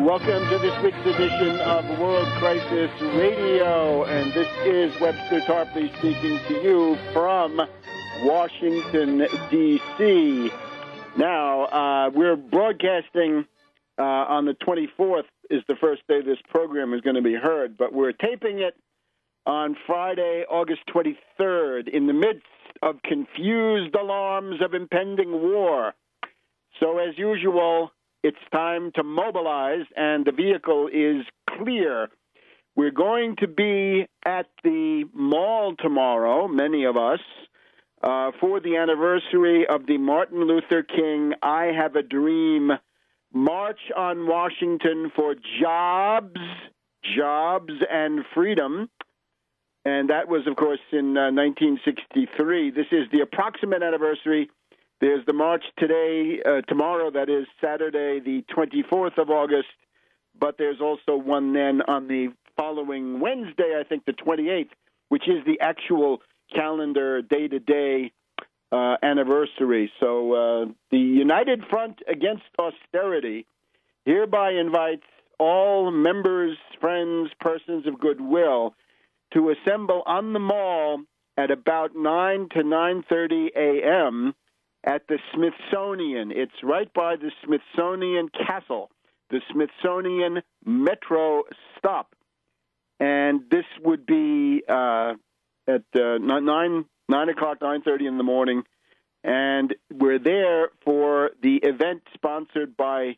Welcome to this week's edition of World Crisis Radio, and this is Webster Tarpley speaking to you from Washington, D.C. Now, we're broadcasting on the 24th is the first day this program is going to be heard, but we're taping it on Friday, August 23rd, in the midst of confused alarms of impending war. So, as usual, it's time to mobilize, and the vehicle is clear. We're going to be at the mall tomorrow, many of us, for the anniversary of the Martin Luther King I Have a Dream March on Washington for Jobs and Freedom. And that was, of course, in 1963. This is the approximate anniversary. There's the march today, tomorrow, that is Saturday, the 24th of August, but there's also one then on the following Wednesday, I think the 28th, which is the actual calendar day-to-day anniversary. So the United Front Against Austerity hereby invites all members, friends, persons of goodwill to assemble on the mall at about 9 to 9:30 a.m., at the Smithsonian. It's right by the Smithsonian Castle, the Smithsonian Metro stop. And this would be at 9 o'clock, 9:30 in the morning. And we're there for the event sponsored by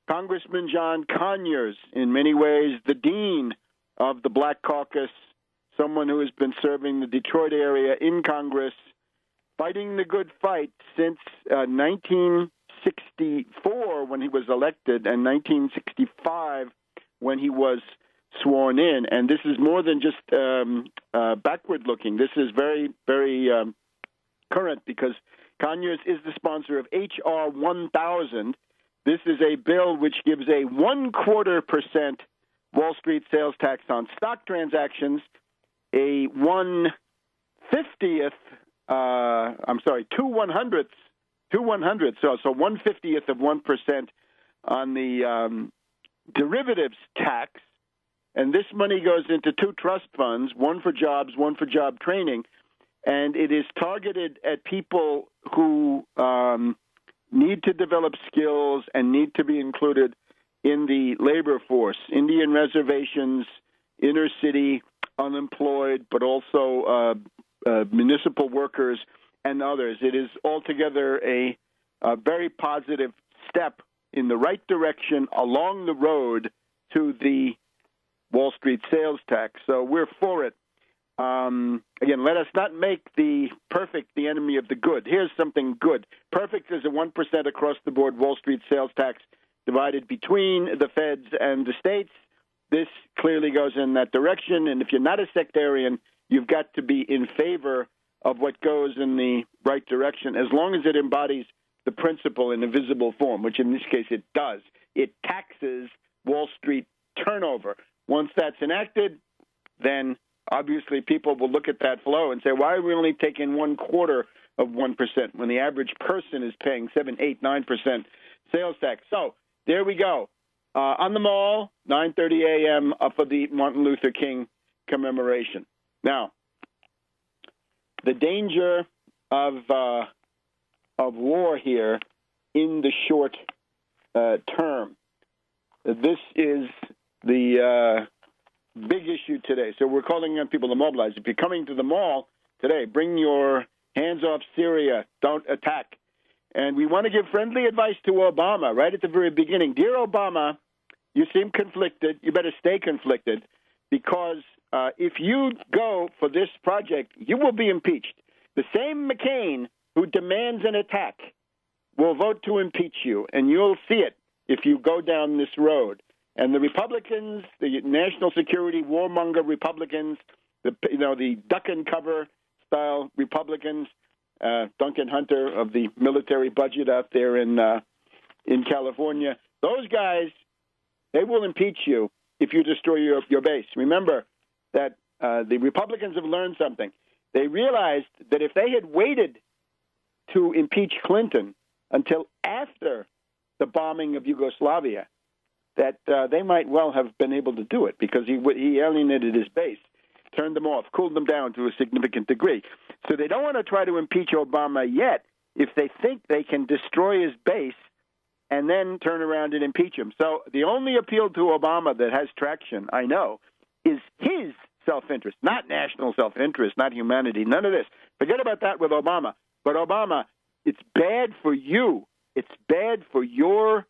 Congressman John Conyers, in many ways the dean of the Black Caucus, someone who has been serving the Detroit area in Congress, fighting the good fight since 1964 when he was elected and 1965 when he was sworn in. And this is more than just backward looking. This is very, very current because Conyers is the sponsor of H.R. 1000. This is a bill which gives a 0.25% Wall Street sales tax on stock transactions, a 1/50th 2/100ths, so 1/50th of 1% on the derivatives tax, and this money goes into two trust funds, one for jobs, one for job training, and it is targeted at people who need to develop skills and need to be included in the labor force, Indian reservations, inner city, unemployed, but also municipal workers and others. It is altogether a very positive step in the right direction along the road to the Wall Street sales tax. So we're for it. Again, let us not make the perfect the enemy of the good. Here's something good. Perfect is a 1% across-the-board Wall Street sales tax divided between the feds and the states. This clearly goes in that direction, and if you're not a sectarian, you've got to be in favor of what goes in the right direction, as long as it embodies the principle in a visible form, which in this case it does. It taxes Wall Street turnover. Once that's enacted, then obviously people will look at that flow and say, why are we only taking 0.25% when the average person is paying 7, 8, 9% sales tax? So there we go. On the mall, 9:30 a.m. For the Martin Luther King commemoration. Now, the danger of war here in the short term. This is the big issue today. So we're calling on people to mobilize. If you're coming to the mall today, bring your hands off Syria. Don't attack. And we want to give friendly advice to Obama right at the very beginning. Dear Obama, you seem conflicted. You better stay conflicted, because if you go for this project, you will be impeached. The same McCain who demands an attack will vote to impeach you, and you'll see it if you go down this road. And the Republicans, the national security warmonger Republicans, the duck and cover style Republicans, Duncan Hunter of the military budget out there in California, those guys, they will impeach you if you destroy your base. Remember that the Republicans have learned something. They realized that if they had waited to impeach Clinton until after the bombing of Yugoslavia, that they might well have been able to do it because he alienated his base, turned them off, cooled them down to a significant degree. So they don't want to try to impeach Obama yet if they think they can destroy his base and then turn around and impeach him. So the only appeal to Obama that has traction, I know, is his self-interest, not national self-interest, not humanity, none of this. Forget about that with Obama. But Obama, it's bad for you. It's bad for your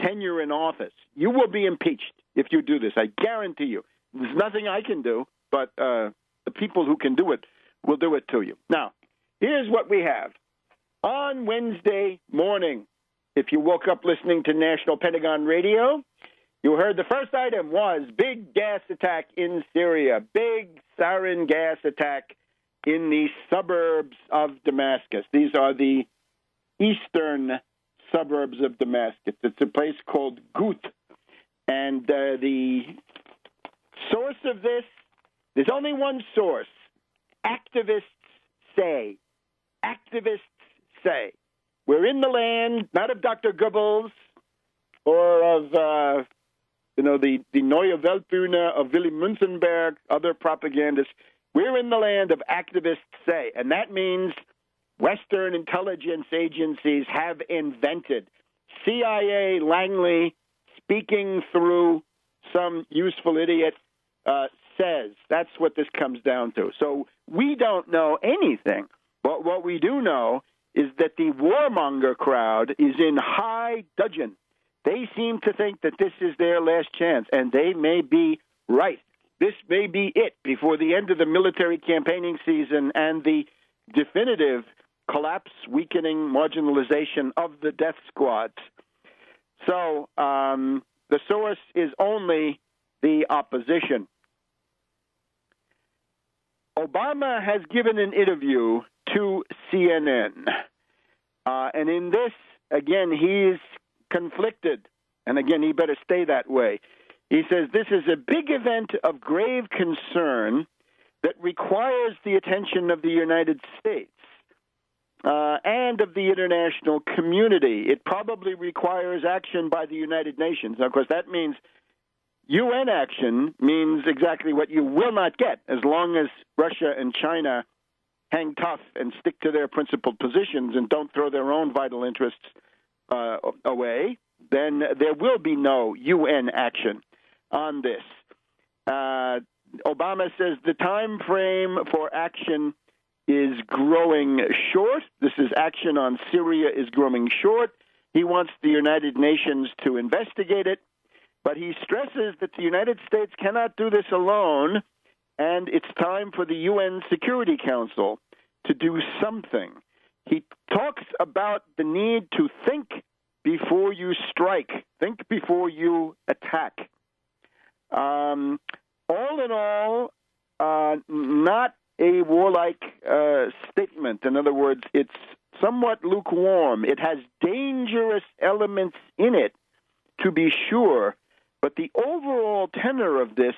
tenure in office. You will be impeached if you do this. I guarantee you. There's nothing I can do, but the people who can do it will do it to you. Now, here's what we have. On Wednesday morning, if you woke up listening to National Pentagon Radio, you heard the first item was big gas attack in Syria, big sarin gas attack in the suburbs of Damascus. These are the eastern suburbs of Damascus. It's a place called Gut. And the source of this, there's only one source. Activists say. Activists say. We're in the land, not of Dr. Goebbels or of, the Neue Weltbühne of Willy Münzenberg, other propagandists. We're in the land of activists say, and that means Western intelligence agencies have invented. CIA Langley, speaking through some useful idiot, says. That's what this comes down to. So we don't know anything, but what we do know is that the warmonger crowd is in high dudgeon. They seem to think that this is their last chance, and they may be right. This may be it before the end of the military campaigning season and the definitive collapse, weakening, marginalization of the death squads. So the source is only the opposition. Obama has given an interview to CNN. And in this, again, he's conflicted. And again, he better stay that way. He says, this is a big event of grave concern that requires the attention of the United States and of the international community. It probably requires action by the United Nations. Now, of course, that means UN action means exactly what you will not get as long as Russia and China hang tough and stick to their principled positions and don't throw their own vital interests away. Then there will be no UN action on this. Obama says the time frame for action is growing short. This is action on Syria is growing short. He wants the United Nations to investigate it, but he stresses that the United States cannot do this alone, and it's time for the UN Security Council to do something. He talks about the need to think before you strike, think before you attack. All in all, not a warlike statement. In other words, it's somewhat lukewarm. It has dangerous elements in it, to be sure, but the overall tenor of this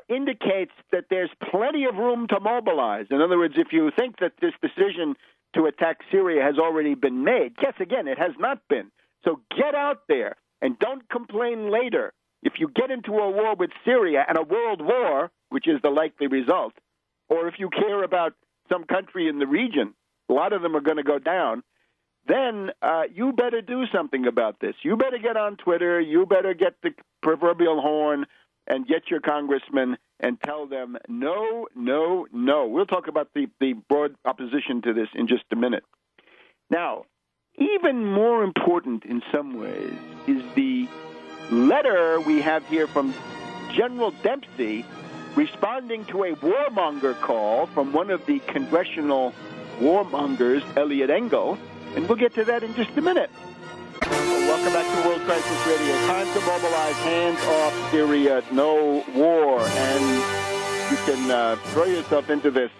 indicates that there's plenty of room to mobilize. In other words, if you think that this decision to attack Syria has already been made, yes, again, it has not been. So get out there and don't complain later. If you get into a war with Syria and a world war, which is the likely result, or if you care about some country in the region, a lot of them are going to go down, then you better do something about this. You better get on Twitter. You better get the proverbial horn and get your congressman and tell them, no, no, no. We'll talk about the broad opposition to this in just a minute. Now, even more important in some ways is the letter we have here from General Dempsey responding to a warmonger call from one of the congressional warmongers, Eliot Engel, and we'll get to that in just a minute. Welcome back to World Crisis Radio. Time to mobilize. Hands off Syria. No war. And you can throw yourself into this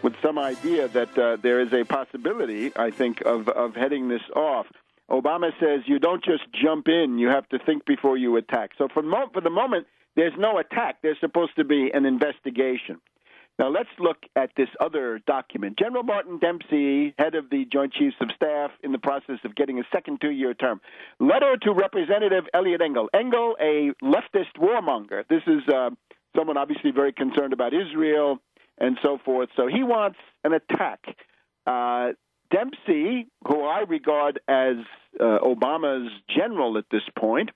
with some idea that there is a possibility, I think, of heading this off. Obama says you don't just jump in. You have to think before you attack. So for the moment, there's no attack. There's supposed to be an investigation. Now, let's look at this other document. General Martin Dempsey, head of the Joint Chiefs of Staff, in the process of getting a second 2-year term. Letter to Representative Elliot Engel. Engel, a leftist warmonger. This is someone obviously very concerned about Israel and so forth. So he wants an attack. Dempsey, who I regard as Obama's general at this point,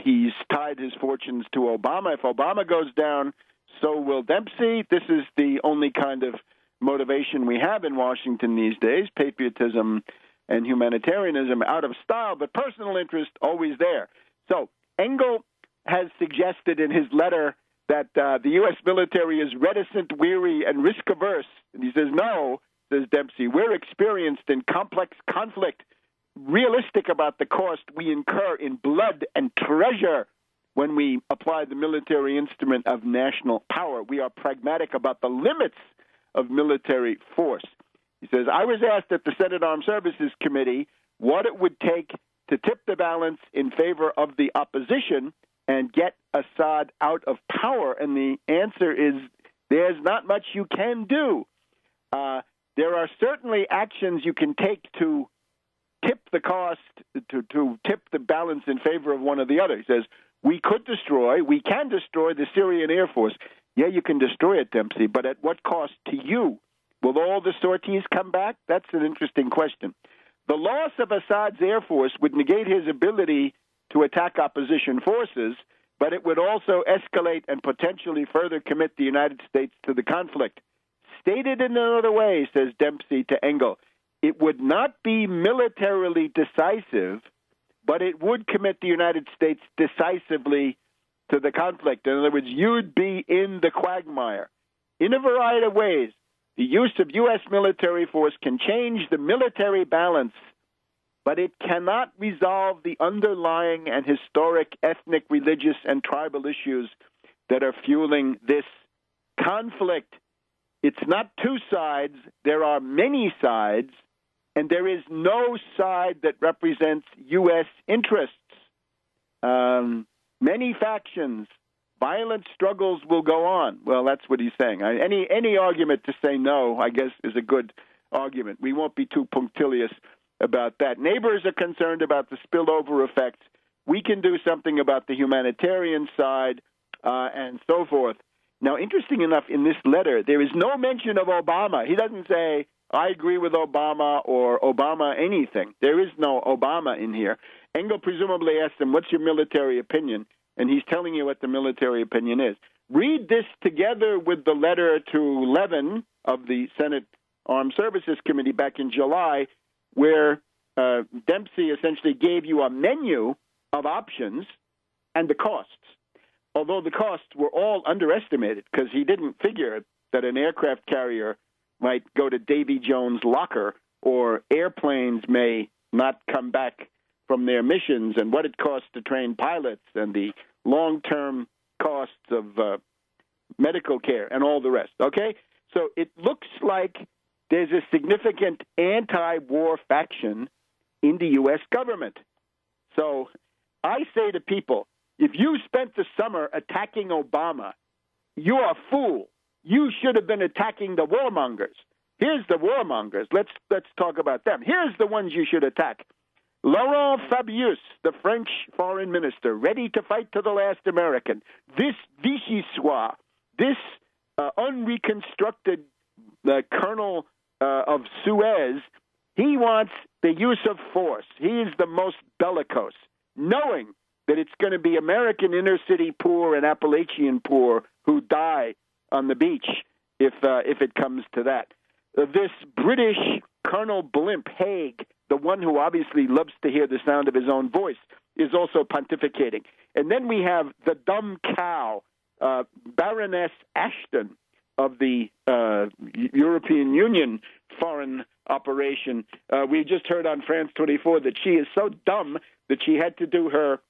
he's tied his fortunes to Obama. If Obama goes down, so will Dempsey. This is the only kind of motivation we have in Washington these days, patriotism and humanitarianism out of style, but personal interest always there. So Engel has suggested in his letter that the U.S. military is reticent, weary, and risk-averse. And he says, no, says Dempsey, we're experienced in complex conflict, realistic about the cost we incur in blood and treasure when we apply the military instrument of national power. We are pragmatic about the limits of military force. He says, I was asked at the Senate Armed Services Committee what it would take to tip the balance in favor of the opposition and get Assad out of power. And the answer is there's not much you can do. There are certainly actions you can take to tip the cost, to tip the balance in favor of one or the other. He says, we can destroy the Syrian Air Force. Yeah, you can destroy it, Dempsey, but at what cost to you? Will all the sorties come back? That's an interesting question. The loss of Assad's Air Force would negate his ability to attack opposition forces, but it would also escalate and potentially further commit the United States to the conflict. Stated in another way, says Dempsey to Engel, it would not be militarily decisive, but it would commit the United States decisively to the conflict. In other words, you'd be in the quagmire. In a variety of ways, the use of U.S. military force can change the military balance, but it cannot resolve the underlying and historic ethnic, religious, and tribal issues that are fueling this conflict. It's not two sides. There are many sides. And there is no side that represents U.S. interests. Many factions, violent struggles will go on. Well, that's what he's saying. Any argument to say no, I guess, is a good argument. We won't be too punctilious about that. Neighbors are concerned about the spillover effects. We can do something about the humanitarian side and so forth. Now, interesting enough, in this letter, there is no mention of Obama. He doesn't say, I agree with Obama or Obama anything. There is no Obama in here. Engel presumably asked him, what's your military opinion? And he's telling you what the military opinion is. Read this together with the letter to Levin of the Senate Armed Services Committee back in July, where Dempsey essentially gave you a menu of options and the costs, although the costs were all underestimated because he didn't figure that an aircraft carrier might go to Davy Jones' locker, or airplanes may not come back from their missions, and what it costs to train pilots, and the long-term costs of medical care, and all the rest, okay? So it looks like there's a significant anti-war faction in the U.S. government. So I say to people, if you spent the summer attacking Obama, you're a fool. You should have been attacking the warmongers. Here's the warmongers. Let's talk about them. Here's the ones you should attack. Laurent Fabius, the French foreign minister, ready to fight to the last American. This Vichyssoise, this unreconstructed colonel of Suez, he wants the use of force. He is the most bellicose, knowing that it's going to be American inner-city poor and Appalachian poor who die on the beach if it comes to that. This British Colonel Blimp, Hague, the one who obviously loves to hear the sound of his own voice, is also pontificating. And then we have the dumb cow, Baroness Ashton of the European Union foreign operation. We just heard on France 24 that she is so dumb that she had to do her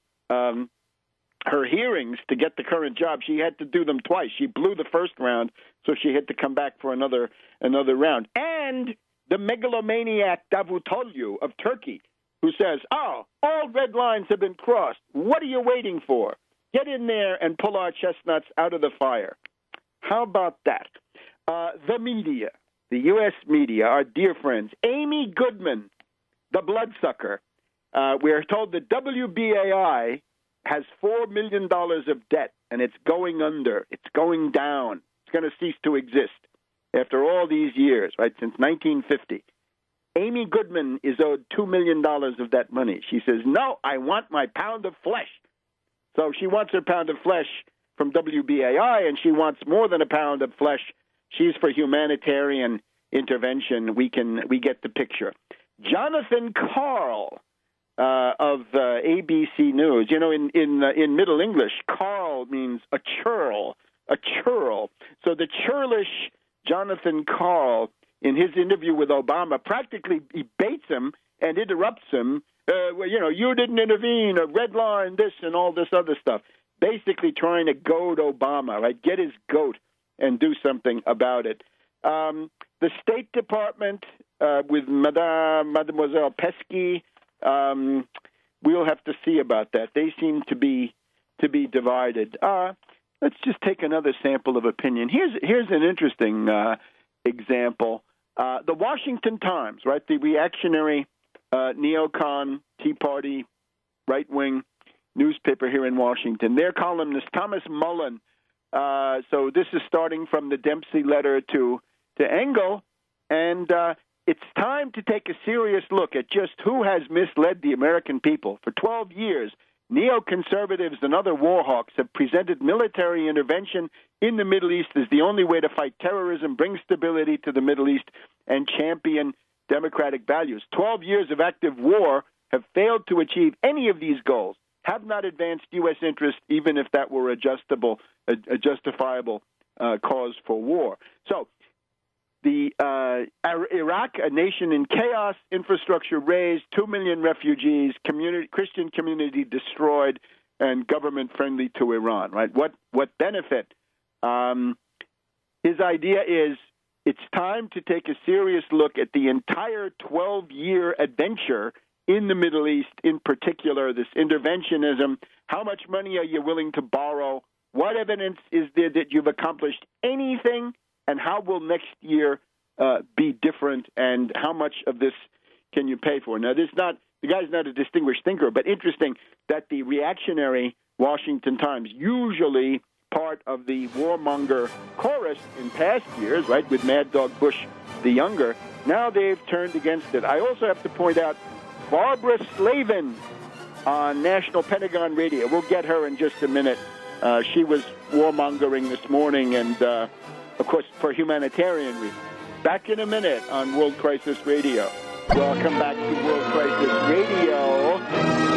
hearings to get the current job. She had to do them twice. She blew the first round, so she had to come back for another round. And the megalomaniac Davutoglu of Turkey, who says, all red lines have been crossed. What are you waiting for? Get in there and pull our chestnuts out of the fire. How about that? The media, the U.S. media, our dear friends, Amy Goodman, the bloodsucker. We're told that WBAI has $4 million of debt, and it's going under. It's going down. It's going to cease to exist after all these years, right, since 1950. Amy Goodman is owed $2 million of that money. She says, no, I want my pound of flesh. So she wants her pound of flesh from WBAI, and she wants more than a pound of flesh. She's for humanitarian intervention. We get the picture. Jonathan Karl of ABC News. You know, in Middle English, Karl means a churl. So the churlish Jonathan Karl, in his interview with Obama, practically he baits him and interrupts him. You didn't intervene, a red line, this and all this other stuff. Basically trying to goad Obama, right? Get his goat and do something about it. The State Department with Mademoiselle Pesky, we'll have to see about that. They seem to be divided. Let's just take another sample of opinion. Here's an interesting example. The Washington Times, right? The reactionary neocon Tea Party right-wing newspaper here in Washington. Their columnist Thomas Mullen. So this is starting from the Dempsey letter to Engel, and it's time to take a serious look at just who has misled the American people. For 12 years, neoconservatives and other war hawks have presented military intervention in the Middle East as the only way to fight terrorism, bring stability to the Middle East, and champion democratic values. 12 years of active war have failed to achieve any of these goals, have not advanced U.S. interests, even if that were a justifiable cause for war. So the Iraq, a nation in chaos, infrastructure razed, 2 million refugees, Christian community destroyed, and government friendly to Iran. Right? What benefit? His idea is it's time to take a serious look at the entire 12-year adventure in the Middle East, in particular, this interventionism. How much money are you willing to borrow? What evidence is there that you've accomplished anything? And how will next year be different? And how much of this can you pay for? Now, the guy's not a distinguished thinker, but interesting that the reactionary Washington Times, usually part of the warmonger chorus in past years, right, with Mad Dog Bush the Younger, now they've turned against it. I also have to point out Barbara Slavin on National Pentagon Radio. We'll get her in just a minute. She was warmongering this morning, and, of course, for humanitarian reasons. Back in a minute on World Crisis Radio. Welcome back to World Crisis Radio.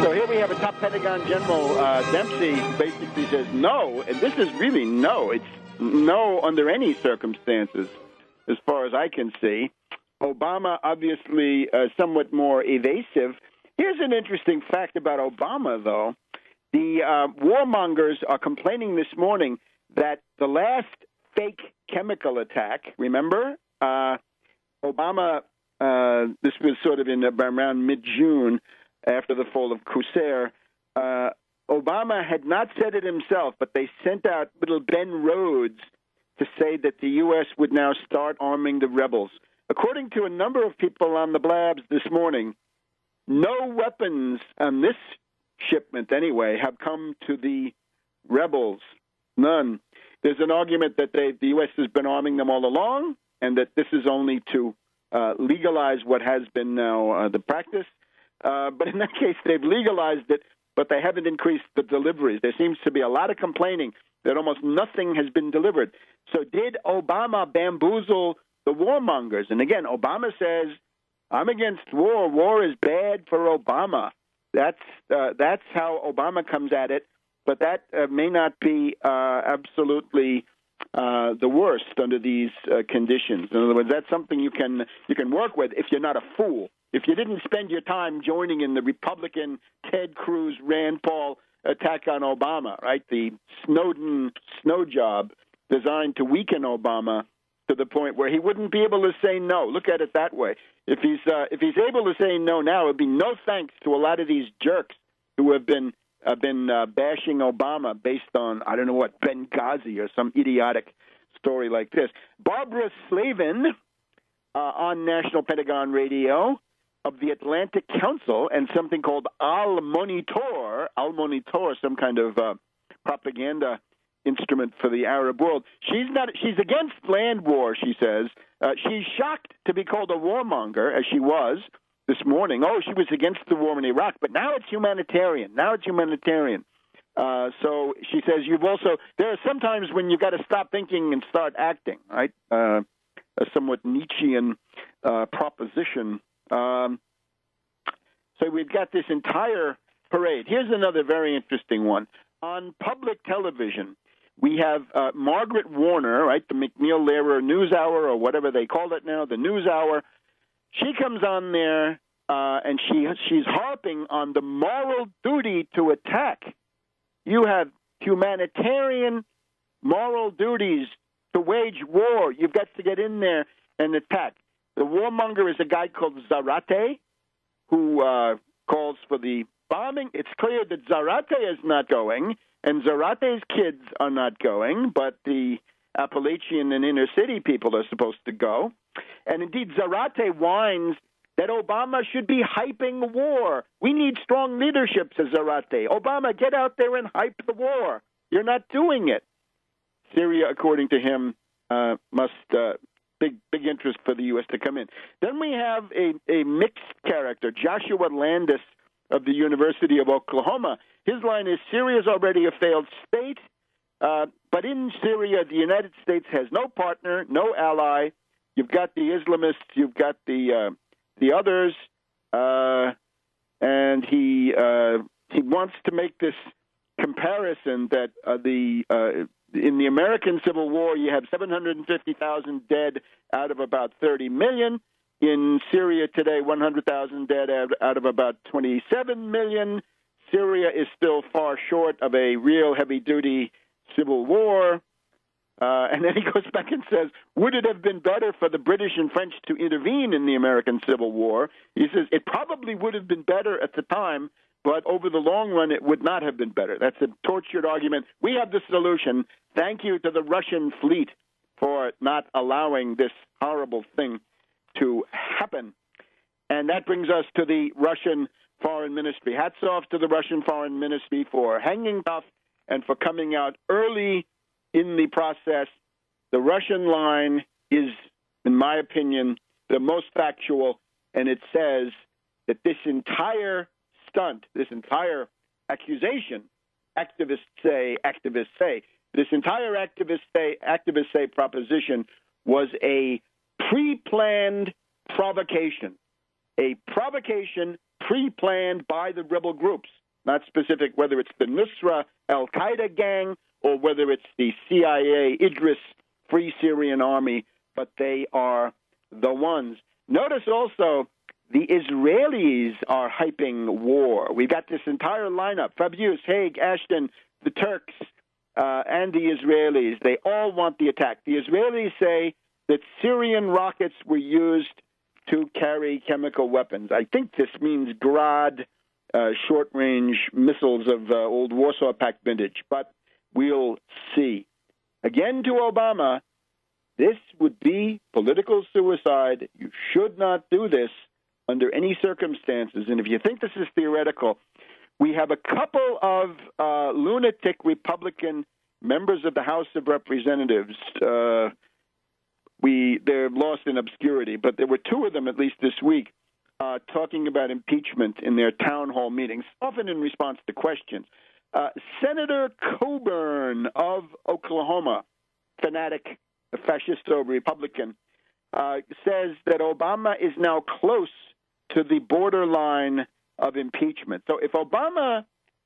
So here we have a top Pentagon General, Dempsey, who basically says no, and this is really no. It's no under any circumstances, as far as I can see. Obama, obviously, somewhat more evasive. Here's an interesting fact about Obama, though. The warmongers are complaining this morning that the last fake chemical attack, remember, Obama, this was sort of in around mid-June after the fall of Qusair, Obama had not said it himself, but they sent out little Ben Rhodes to say that the U.S. would now start arming the rebels. According to a number of people on the blabs this morning, no weapons on this shipment, anyway, have come to the rebels. None. There's an argument that the U.S. has been arming them all along, and that this is only to legalize what has been now the practice. But in that case, they've legalized it, but they haven't increased the deliveries. There seems to be a lot of complaining that almost nothing has been delivered. So did Obama bamboozle the warmongers? And again, Obama says, I'm against war. War is bad for Obama. That's how Obama comes at it. But that may not be absolutely the worst under these conditions. In other words, that's something you can work with if you're not a fool. If you didn't spend your time joining in the Republican Ted Cruz, Rand Paul attack on Obama, right? The Snowden snow job designed to weaken Obama to the point where he wouldn't be able to say no. Look at it that way. If he's able to say no now, it'd be no thanks to a lot of these jerks who have been bashing Obama based on, I don't know what, Benghazi or some idiotic story like this. Barbara Slavin on National Pentagon Radio of the Atlantic Council and something called Al Monitor, some kind of propaganda instrument for the Arab world. She's against land war, she says. She's shocked to be called a warmonger, as she was this morning. Oh, she was against the war in Iraq, but now it's humanitarian. So she says there are sometimes when you've got to stop thinking and start acting, right? A somewhat Nietzschean proposition. So we've got this entire parade. Here's another very interesting one. On public television, we have Margaret Warner, right, the McNeil-Lehrer NewsHour, or whatever they call it now, the NewsHour. She comes on there, and she's harping on the moral duty to attack. You have humanitarian moral duties to wage war. You've got to get in there and attack. The warmonger is a guy called Zarate, who calls for the bombing. It's clear that Zarate is not going, and Zarate's kids are not going, but the Appalachian and inner city people are supposed to go. And indeed, Zarate whines that Obama should be hyping war. We need strong leadership, says Zarate. Obama, get out there and hype the war. You're not doing it. Syria, according to him, must big interest for the U.S. to come in. Then we have a mixed character, Joshua Landis of the University of Oklahoma. His line is, Syria's already a failed state, but in Syria, the United States has no partner, no ally. You've got the Islamists, you've got the others, and he wants to make this comparison that in the American Civil War, you have 750,000 dead out of about 30 million. In Syria today, 100,000 dead out of about 27 million. Syria is still far short of a real heavy-duty civil war. And then he goes back and says, would it have been better for the British and French to intervene in the American Civil War? He says, it probably would have been better at the time, but over the long run, it would not have been better. That's a tortured argument. We have the solution. Thank you to the Russian fleet for not allowing this horrible thing to happen. And that brings us to the Russian Foreign Ministry. Hats off to the Russian Foreign Ministry for hanging tough and for coming out early in the process. The Russian line is, in my opinion, the most factual, and it says that this entire stunt, this entire accusation, activists say, this entire activists say proposition was a pre-planned provocation, a provocation pre-planned by the rebel groups, not specific whether it's the Nusra al-Qaeda gang or whether it's the CIA Idris Free Syrian Army, but they are the ones. Notice also the Israelis are hyping war. We've got this entire lineup, Fabius, Hague, Ashton, the Turks, and the Israelis. They all want the attack. The Israelis say that Syrian rockets were used to carry chemical weapons. I think this means Grad, short-range missiles of old Warsaw Pact vintage, but we'll see. Again, to Obama, this would be political suicide. You should not do this under any circumstances. And if you think this is theoretical, we have a couple of lunatic Republican members of the House of Representatives. They're lost in obscurity, but there were two of them, at least this week, talking about impeachment in their town hall meetings, often in response to questions. Senator Coburn of Oklahoma, fanatic fascisto Republican, says that Obama is now close to the borderline of impeachment. So if Obama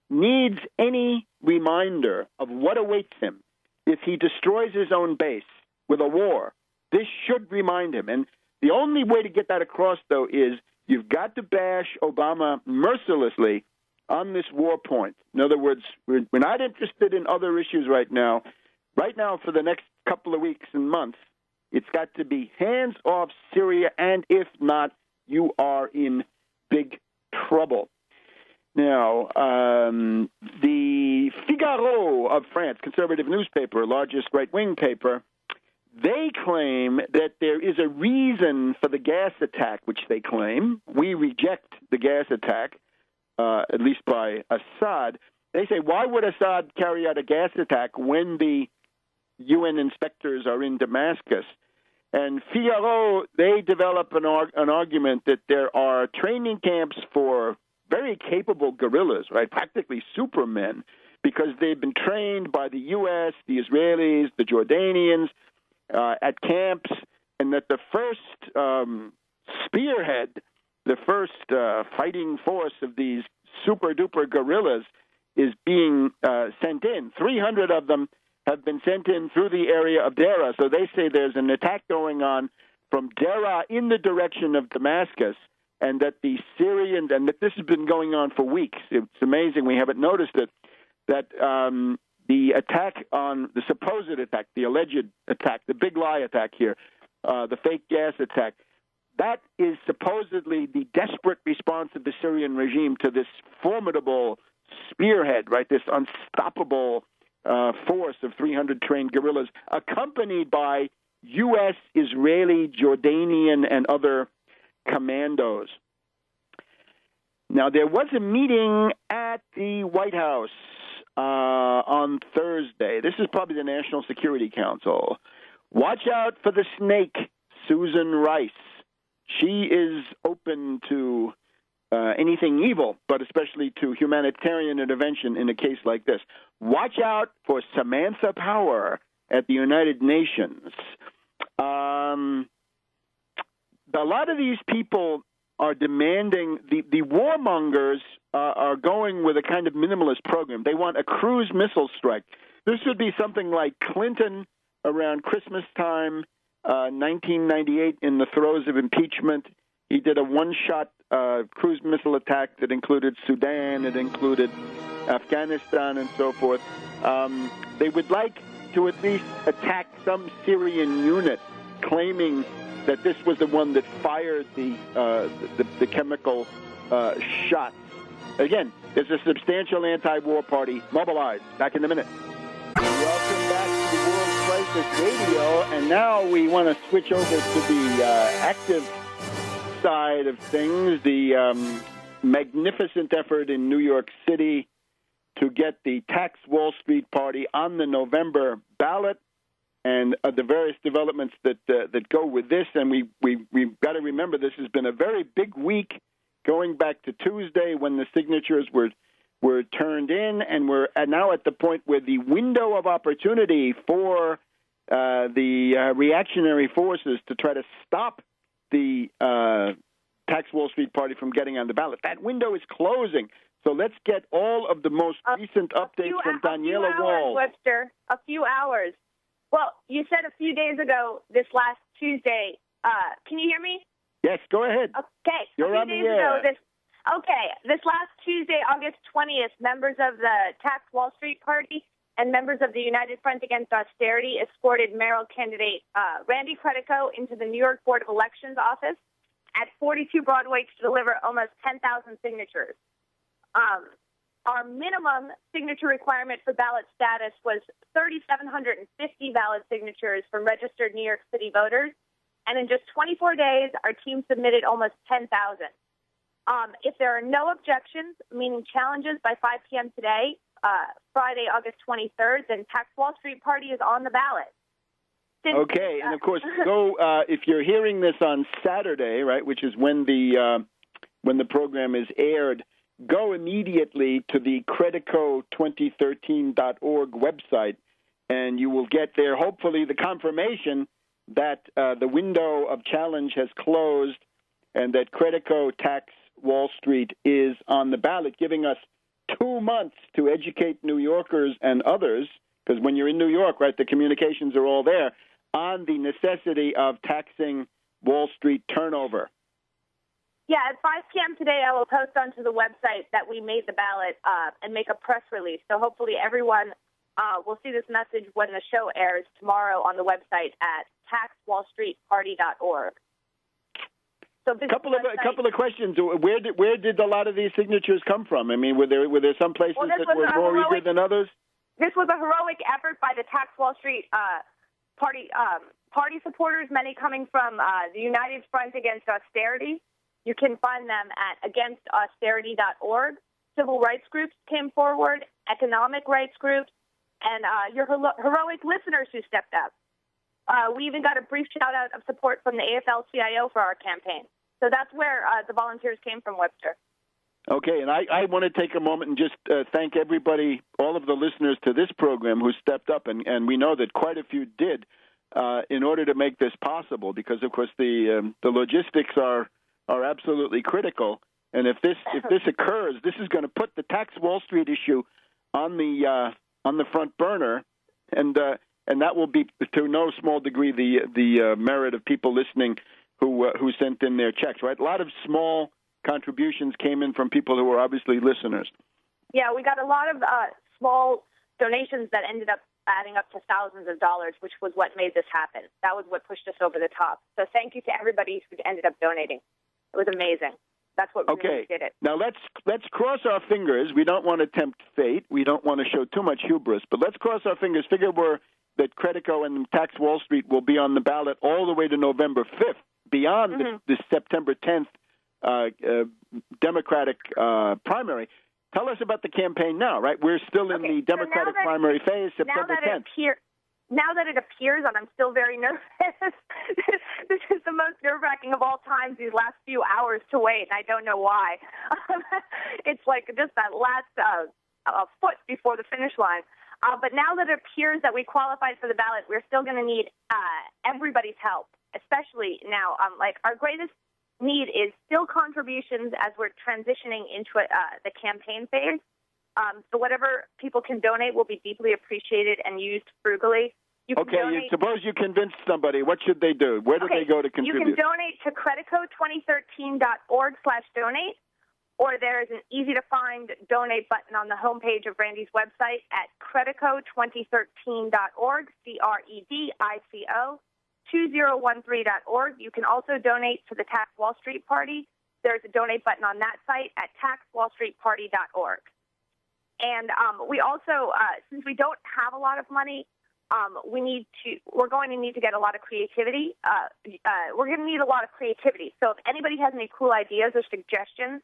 needs any reminder of what awaits him if he destroys his own base with a war, this should remind him. And the only way to get that across, though, is you've got to bash Obama mercilessly on this war point. In other words, we're not interested in other issues right now. Right now, for the next couple of weeks and months, it's got to be hands off Syria, and if not, you are in big trouble. Now, the Figaro of France, conservative newspaper, largest right-wing paper, They claim that there is a reason for the gas attack, which they claim. We reject the gas attack, at least by Assad. They say, why would Assad carry out a gas attack when the UN inspectors are in Damascus? And Figaro, they develop an argument that there are training camps for very capable guerrillas, right, practically supermen, because they've been trained by the U.S., the Israelis, the Jordanians at camps, and that the first spearhead, the first fighting force of these super-duper guerrillas is being sent in. 300 of them have been sent in through the area of Deraa. So they say there's an attack going on from Deraa in the direction of Damascus, and that the Syrians, and that this has been going on for weeks. It's amazing we haven't noticed it, that the attack on, the supposed attack, the alleged attack, the big lie attack here, the fake gas attack, that is supposedly the desperate response of the Syrian regime to this formidable spearhead, right, this unstoppable force of 300 trained guerrillas, accompanied by U.S., Israeli, Jordanian, and other commandos. Now, there was a meeting at the White House on Thursday. This is probably the National Security Council. Watch out for the snake, Susan Rice. She is open to anything evil, but especially to humanitarian intervention in a case like this. Watch out for Samantha Power at the United Nations. A lot of these people are demanding, the warmongers are going with a kind of minimalist program. They want a cruise missile strike. This would be something like Clinton around Christmas time, 1998, in the throes of impeachment. He did a one-shot cruise missile attack that included Sudan, it included Afghanistan, and so forth. They would like to at least attack some Syrian unit, claiming that this was the one that fired the chemical shots. Again, there's a substantial anti-war party mobilized. Back in a minute. Welcome back to the World Crisis Radio, and now we want to switch over to the active side of things, the magnificent effort in New York City to get the Tax Wall Street Party on the November ballot, and the various developments that go with this. And we've got to remember this has been a very big week, going back to Tuesday when the signatures were turned in, and we're now at the point where the window of opportunity for the reactionary forces to try to stop the Tax Wall Street Party from getting on the ballot, that window is closing. So let's get all of the most recent updates from Daniela Wall. Webster, a few hours. Well, you said a few days ago, this last Tuesday. Can you hear me? Yes, go ahead. Okay. You're on the air. This last Tuesday, August 20th, members of the Tax Wall Street Party and members of the United Front Against Austerity escorted mayoral candidate Randy Credo into the New York Board of Elections office at 42 Broadway to deliver almost 10,000 signatures. Our minimum signature requirement for ballot status was 3,750 valid signatures from registered New York City voters, and in just 24 days, our team submitted almost 10,000. If there are no objections, meaning challenges, by 5 p.m. today, Friday, August 23rd, then Tax Wall Street Party is on the ballot. Okay, and of course, go if you're hearing this on Saturday, right, which is when the program is aired, go immediately to the credico2013.org website, and you will get there, hopefully, the confirmation that the window of challenge has closed and that Credico Tax Wall Street is on the ballot, giving us 2 months to educate New Yorkers and others, because when you're in New York, right, the communications are all there, on the necessity of taxing Wall Street turnover. Yeah, at 5 p.m. today, I will post onto the website that we made the ballot and make a press release. So hopefully everyone will see this message when the show airs tomorrow on the website at taxwallstreetparty.org. So a couple of questions. Where did a lot of these signatures come from? I mean, were there some places that were more eager than others? This was a heroic effort by the Tax Wall Street Party party supporters, many coming from the United Front Against Austerity. You can find them at againstausterity.org. Civil rights groups came forward, economic rights groups, and your heroic listeners who stepped up. We even got a brief shout-out of support from the AFL-CIO for our campaign. So that's where the volunteers came from, Webster. Okay, and I want to take a moment and just thank everybody, all of the listeners to this program who stepped up, and we know that quite a few did in order to make this possible because, of course, the logistics are absolutely critical. And if this occurs, this is going to put the tax Wall Street issue on the front burner, and that will be to no small degree the merit of people listening who sent in their checks. Right, a lot of small contributions came in from people who were obviously listeners. Yeah, we got a lot of small donations that ended up adding up to thousands of dollars, which was what made this happen. That was what pushed us over the top. So thank you to everybody who ended up donating. It was amazing. That's what really did it. Now let's cross our fingers. We don't want to tempt fate. We don't want to show too much hubris, but let's cross our fingers. Figure that Credo and Tax Wall Street will be on the ballot all the way to November 5th, beyond the September 10th Democratic primary. Tell us about the campaign now, right? We're still in the Democratic primary phase, September 10th. Now that it appears, and I'm still very nervous, this is the most nerve-wracking of all times, these last few hours to wait, and I don't know why. It's like just that last foot before the finish line. But now that it appears that we qualified for the ballot, we're still going to need everybody's help, especially now. Our greatest need is still contributions as we're transitioning into the campaign phase. So whatever people can donate will be deeply appreciated and used frugally. Suppose you convince somebody. What should they do? Where do they go to contribute? You can donate to credico2013.org/donate, or there is an easy-to-find donate button on the homepage of Randy's website at credico2013.org, CREDICO2013.org. You can also donate to the Tax Wall Street Party. There's a donate button on that site at taxwallstreetparty.org. And we also, since we don't have a lot of money, we're going to need to get a lot of creativity. We're going to need a lot of creativity. So if anybody has any cool ideas or suggestions,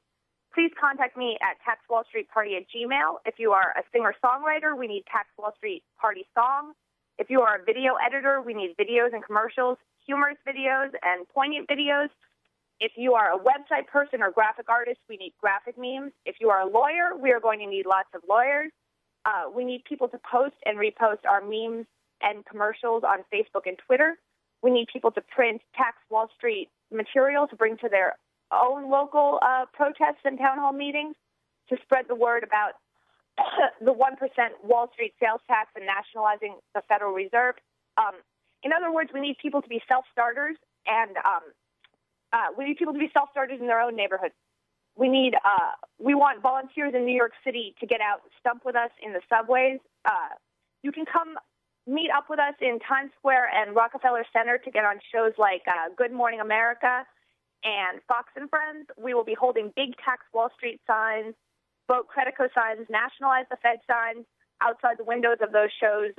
please contact me at taxwallstreetparty@gmail. If you are a singer-songwriter, we need Tax Wall Street Party song. If you are a video editor, we need videos and commercials, humorous videos and poignant videos. If you are a website person or graphic artist, we need graphic memes. If you are a lawyer, we are going to need lots of lawyers. We need people to post and repost our memes and commercials on Facebook and Twitter. We need people to print Tax Wall Street material to bring to their own local protests and town hall meetings to spread the word about the 1% Wall Street sales tax and nationalizing the Federal Reserve. In other words, we need people to be self-starters, and we need people to be self-starters in their own neighborhoods. We want volunteers in New York City to get out and stump with us in the subways. You can come meet up with us in Times Square and Rockefeller Center to get on shows like Good Morning America and Fox and Friends. We will be holding big Tax Wall Street signs, vote Credico signs, nationalize the Fed signs outside the windows of those shows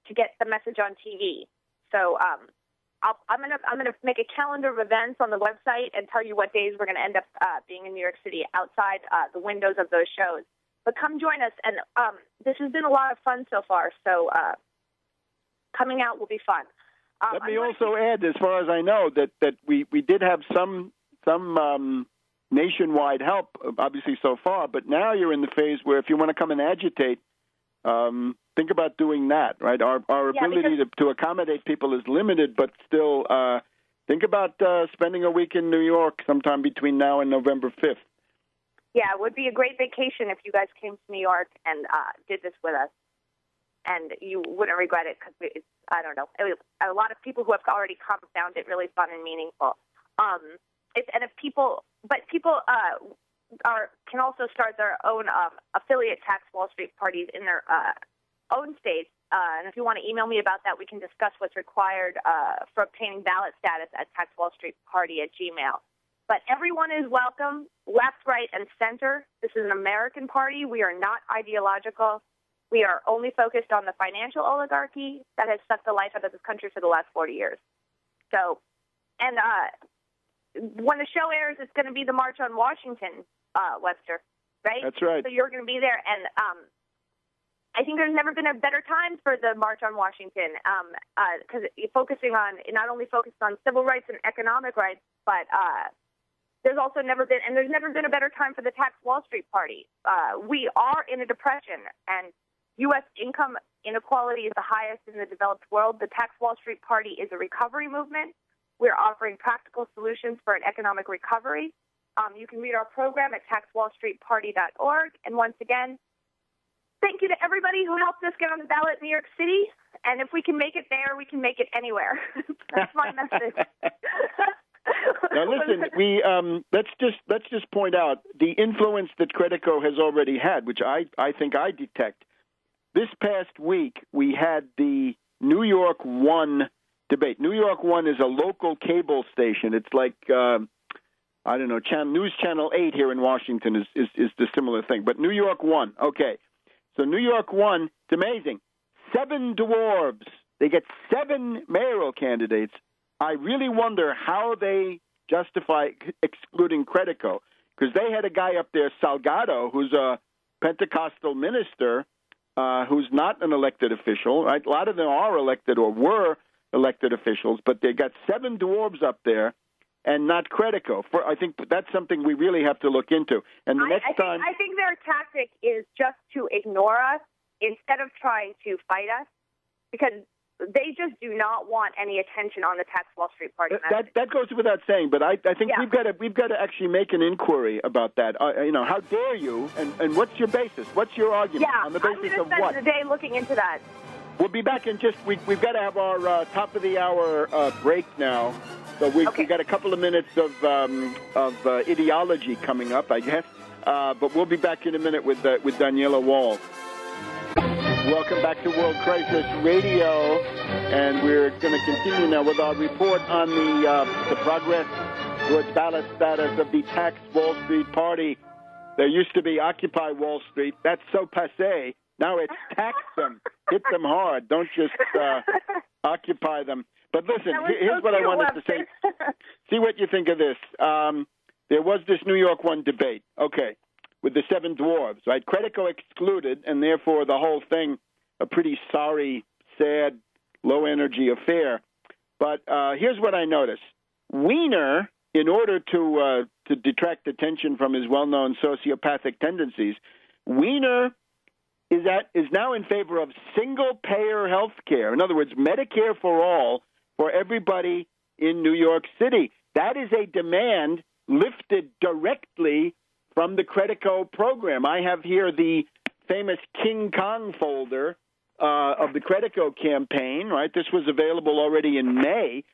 to get the message on TV. So I'm gonna make a calendar of events on the website and tell you what days we're going to end up being in New York City outside the windows of those shows. But come join us, and this has been a lot of fun so far. So coming out will be fun. Let me also add, as far as I know, that we did have some nationwide help, obviously so far, but now you're in the phase where if you want to come and agitate, think about doing that, right? Our ability to accommodate people is limited, but still think about spending a week in New York sometime between now and November 5th. Yeah, it would be a great vacation if you guys came to New York and did this with us. And you wouldn't regret it because I don't know. A lot of people who have already come found it really fun and meaningful. People can also start their own affiliate Tax Wall Street parties in their own states. And if you want to email me about that, we can discuss what's required for obtaining ballot status at taxwallstreetparty@gmail. But everyone is welcome, left, right, and center. This is an American party. We are not ideological. We are only focused on the financial oligarchy that has sucked the life out of this country for the last 40 years. So, and when the show airs, it's going to be the March on Washington, Webster, right? That's right. So you're going to be there. And I think there's never been a better time for the March on Washington because you're focusing on, not only focused on civil rights and economic rights, but there's never been a better time for the Tax Wall Street Party. We are in a depression, and U.S. income inequality is the highest in the developed world. The Tax Wall Street Party is a recovery movement. We're offering practical solutions for an economic recovery. You can read our program at taxwallstreetparty.org. And once again, thank you to everybody who helped us get on the ballot in New York City. And if we can make it there, we can make it anywhere. That's my message. Now listen, let's just point out the influence that Credo has already had, which I think I detect. This past week, we had the New York One debate. New York One is a local cable station. It's like, I don't know, News Channel 8 here in Washington is the similar thing. But New York One, okay. So New York One, it's amazing. 7 dwarves. They get 7 mayoral candidates. I really wonder how they justify excluding Credo, because they had a guy up there, Salgado, who's a Pentecostal minister, who's not an elected official, right? A lot of them are elected or were elected officials, but they got 7 dwarves up there and not Credo. I think that's something we really have to look into. And I think their tactic is just to ignore us instead of trying to fight us, because they just do not want any attention on the Tax Wall Street Party. That goes without saying, but I think we've got to actually make an inquiry about that. How dare you? And what's your basis? What's your argument on the basis of what? I'm going to spend the day looking into that. We'll be back in just. We've got to have our top of the hour break now, so we've got a couple of minutes of ideology coming up, I guess. But we'll be back in a minute with Daniela Wall. Welcome back to World Crisis Radio, and we're going to continue now with our report on the progress towards ballot status of the Tax Wall Street Party. There used to be Occupy Wall Street. That's so passé. Now it's tax them, hit them hard. Don't just occupy them. But listen, here's what I wanted to say. See what you think of this. There was this New York One debate. Okay. With the 7 dwarves, right? Credo excluded, and therefore the whole thing a pretty sorry, sad, low-energy affair. But here's what I noticed. Wiener, in order to detract attention from his well-known sociopathic tendencies, Wiener is now in favor of single-payer health care. In other words, Medicare for all for everybody in New York City. That is a demand lifted directly from the Credo program. I have here the famous King Kong folder of the Credo campaign, right? This was available already in May.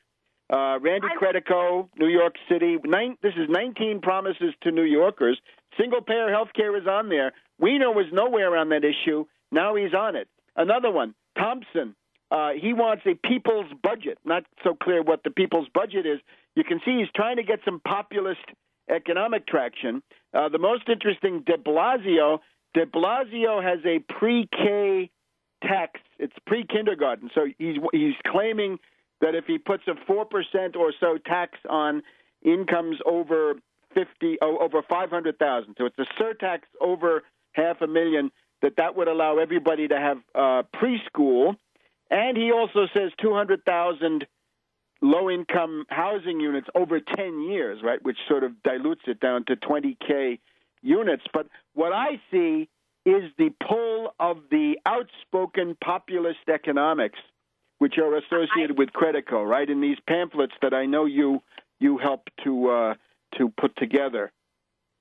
Randy Credo, New York City. This is 19 promises to New Yorkers. Single-payer health care is on there. Wiener was nowhere on that issue. Now he's on it. Another one, Thompson. He wants a people's budget. Not so clear what the people's budget is. You can see he's trying to get some populist economic traction. The most interesting, De Blasio. De Blasio has a pre-K tax. It's pre-kindergarten. So he's claiming that if he puts a 4% or so tax on incomes over $500,000, so it's a surtax over $500,000, that would allow everybody to have preschool. And he also says 200,000 low-income housing units over 10 years, right, which sort of dilutes it down to 20K units. But what I see is the pull of the outspoken populist economics, which are associated with Credo, right, in these pamphlets that I know you helped to put together.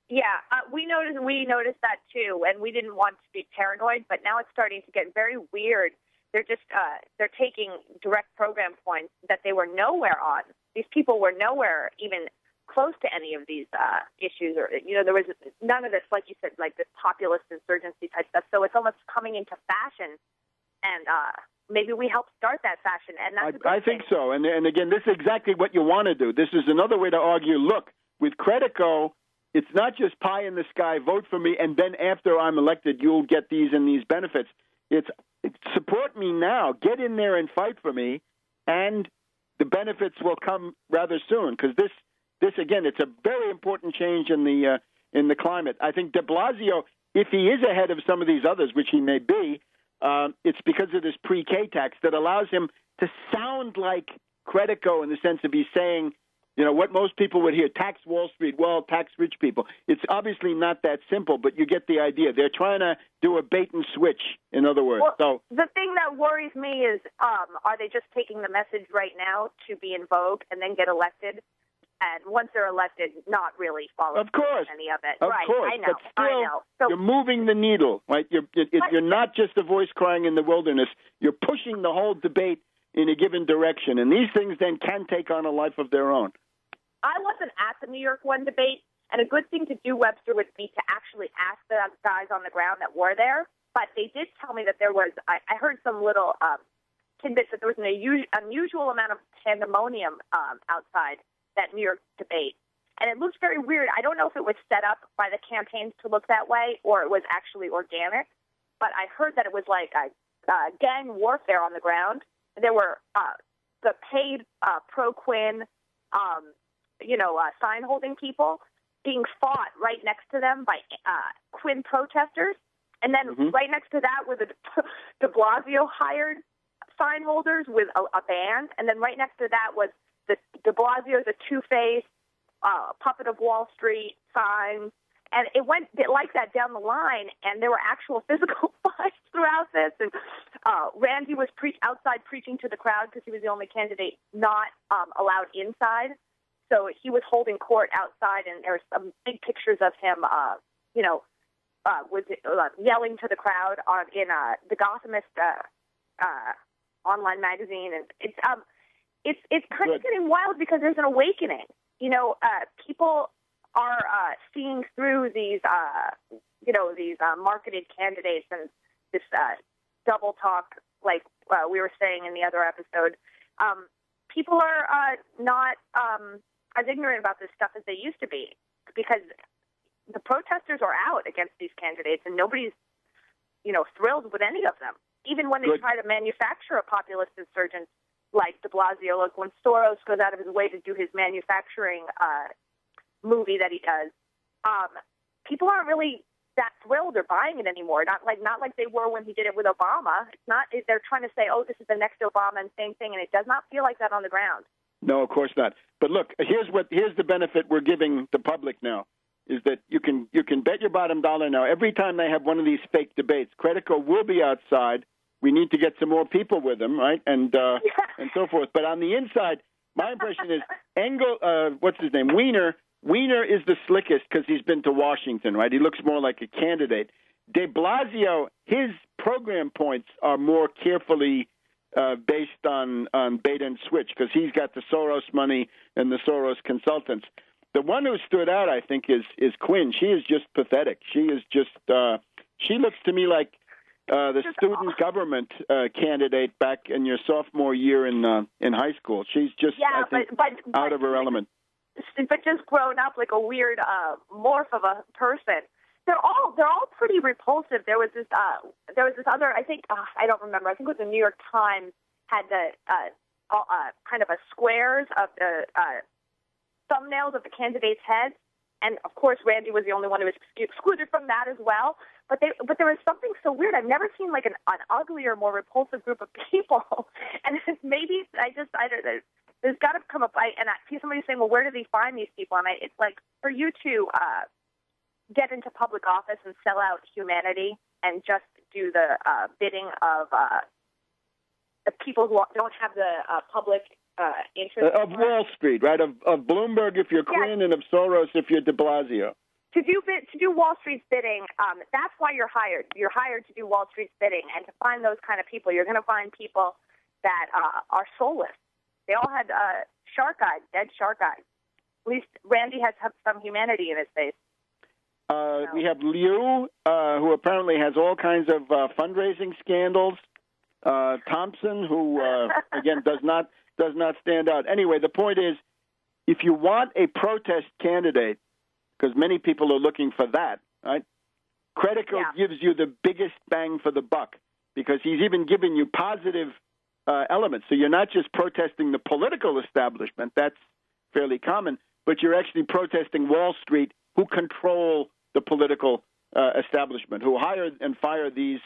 Yeah, we noticed that too, and we didn't want to be paranoid, but now it's starting to get very weird. They're just they're taking direct program points that they were nowhere on. These people were nowhere even close to any of these issues, or there was none of this, like you said, like this populist insurgency type stuff. So it's almost coming into fashion, and maybe we helped start that fashion. And that's I think so. And again, this is exactly what you want to do. This is another way to argue. Look, with Credo, it's not just pie in the sky. Vote for me, and then after I'm elected, you'll get these and these benefits. It's support me now, get in there and fight for me, and the benefits will come rather soon. Because this again, it's a very important change in the climate. I think De Blasio, if he is ahead of some of these others, which he may be, it's because of this pre-K tax that allows him to sound like Credico in the sense of he's saying, you know, what most people would hear, tax Wall Street, well, tax rich people. It's obviously not that simple, but you get the idea. They're trying to do a bait and switch, in other words. Well, the thing that worries me is, are they just taking the message right now to be in vogue and then get elected? And once they're elected, not really follow any of it. Of course. I know. But still, I know. So, you're moving the needle, right? You're not just a voice crying in the wilderness. You're pushing the whole debate in a given direction. And these things then can take on a life of their own. I wasn't at the New York 1 debate, and a good thing to do, Webster, would be to actually ask the guys on the ground that were there. But they did tell me that there was, I heard some little tidbits that there was an unusual amount of pandemonium outside that New York debate. And it looked very weird. I don't know if it was set up by the campaigns to look that way or it was actually organic, but I heard that it was like a gang warfare on the ground. There were the paid pro-Quinn, sign-holding people being fought right next to them by Quinn protesters. And then right next to that were the de Blasio hired sign holders with a band. And then right next to that was the de Blasio, the Two-Face, puppet of Wall Street signs. And it went like that down the line, and there were actual physical fights throughout this. And Randy was outside preaching to the crowd because he was the only candidate not allowed inside. So he was holding court outside, and there were some big pictures of him, yelling to the crowd in the Gothamist online magazine. And it's kind of getting wild because there's an awakening. You know, people are seeing through these marketed candidates and this double talk, like we were saying in the other episode. People are not as ignorant about this stuff as they used to be because the protesters are out against these candidates and nobody's, thrilled with any of them. Even when they try to manufacture a populist insurgent like de Blasio, like when Soros goes out of his way to do his manufacturing movie that he does, people aren't really that thrilled or buying it anymore. Not like they were when he did it with Obama. It's not. They're trying to say, "Oh, this is the next Obama," and same thing, and it does not feel like that on the ground. No, of course not. But look, here's the benefit we're giving the public now is that you can bet your bottom dollar now. Every time they have one of these fake debates, Credico will be outside. We need to get some more people with him, right? And so forth. But on the inside, my impression is what's his name? Weiner is the slickest because he's been to Washington, right? He looks more like a candidate. De Blasio, his program points are more carefully based on bait and switch because he's got the Soros money and the Soros consultants. The one who stood out, I think, is Quinn. She is just pathetic. She is just she looks to me like the student government candidate back in your sophomore year in high school. She's just I think, out of her element. But just grown up like a weird morph of a person. They're all pretty repulsive. There was this other, I think I don't remember. I think it was the New York Times had the kind of a squares of the thumbnails of the candidates' heads, and of course Randy was the only one who was excluded from that as well. But there was something so weird. I've never seen like an uglier, more repulsive group of people. And maybe there's got to come up. I see somebody saying, "Well, where do they find these people?" And it's like for you to get into public office and sell out humanity and just do the bidding of the people who don't have the public interest of Wall Street, right? Of Bloomberg if you're Quinn, and of Soros if you're de Blasio. To do Wall Street's bidding, that's why you're hired. You're hired to do Wall Street's bidding, and to find those kind of people, you're going to find people that are soulless. They all had shark eyes, dead shark eyes. At least Randy has some humanity in his face. We have Liu, who apparently has all kinds of fundraising scandals. Thompson, who again does not stand out. Anyway, the point is, if you want a protest candidate, because many people are looking for that, right? Credico gives you the biggest bang for the buck. because he's even given you positive elements. So you're not just protesting the political establishment. That's fairly common. But you're actually protesting Wall Street, who control the political establishment, who hire and fire these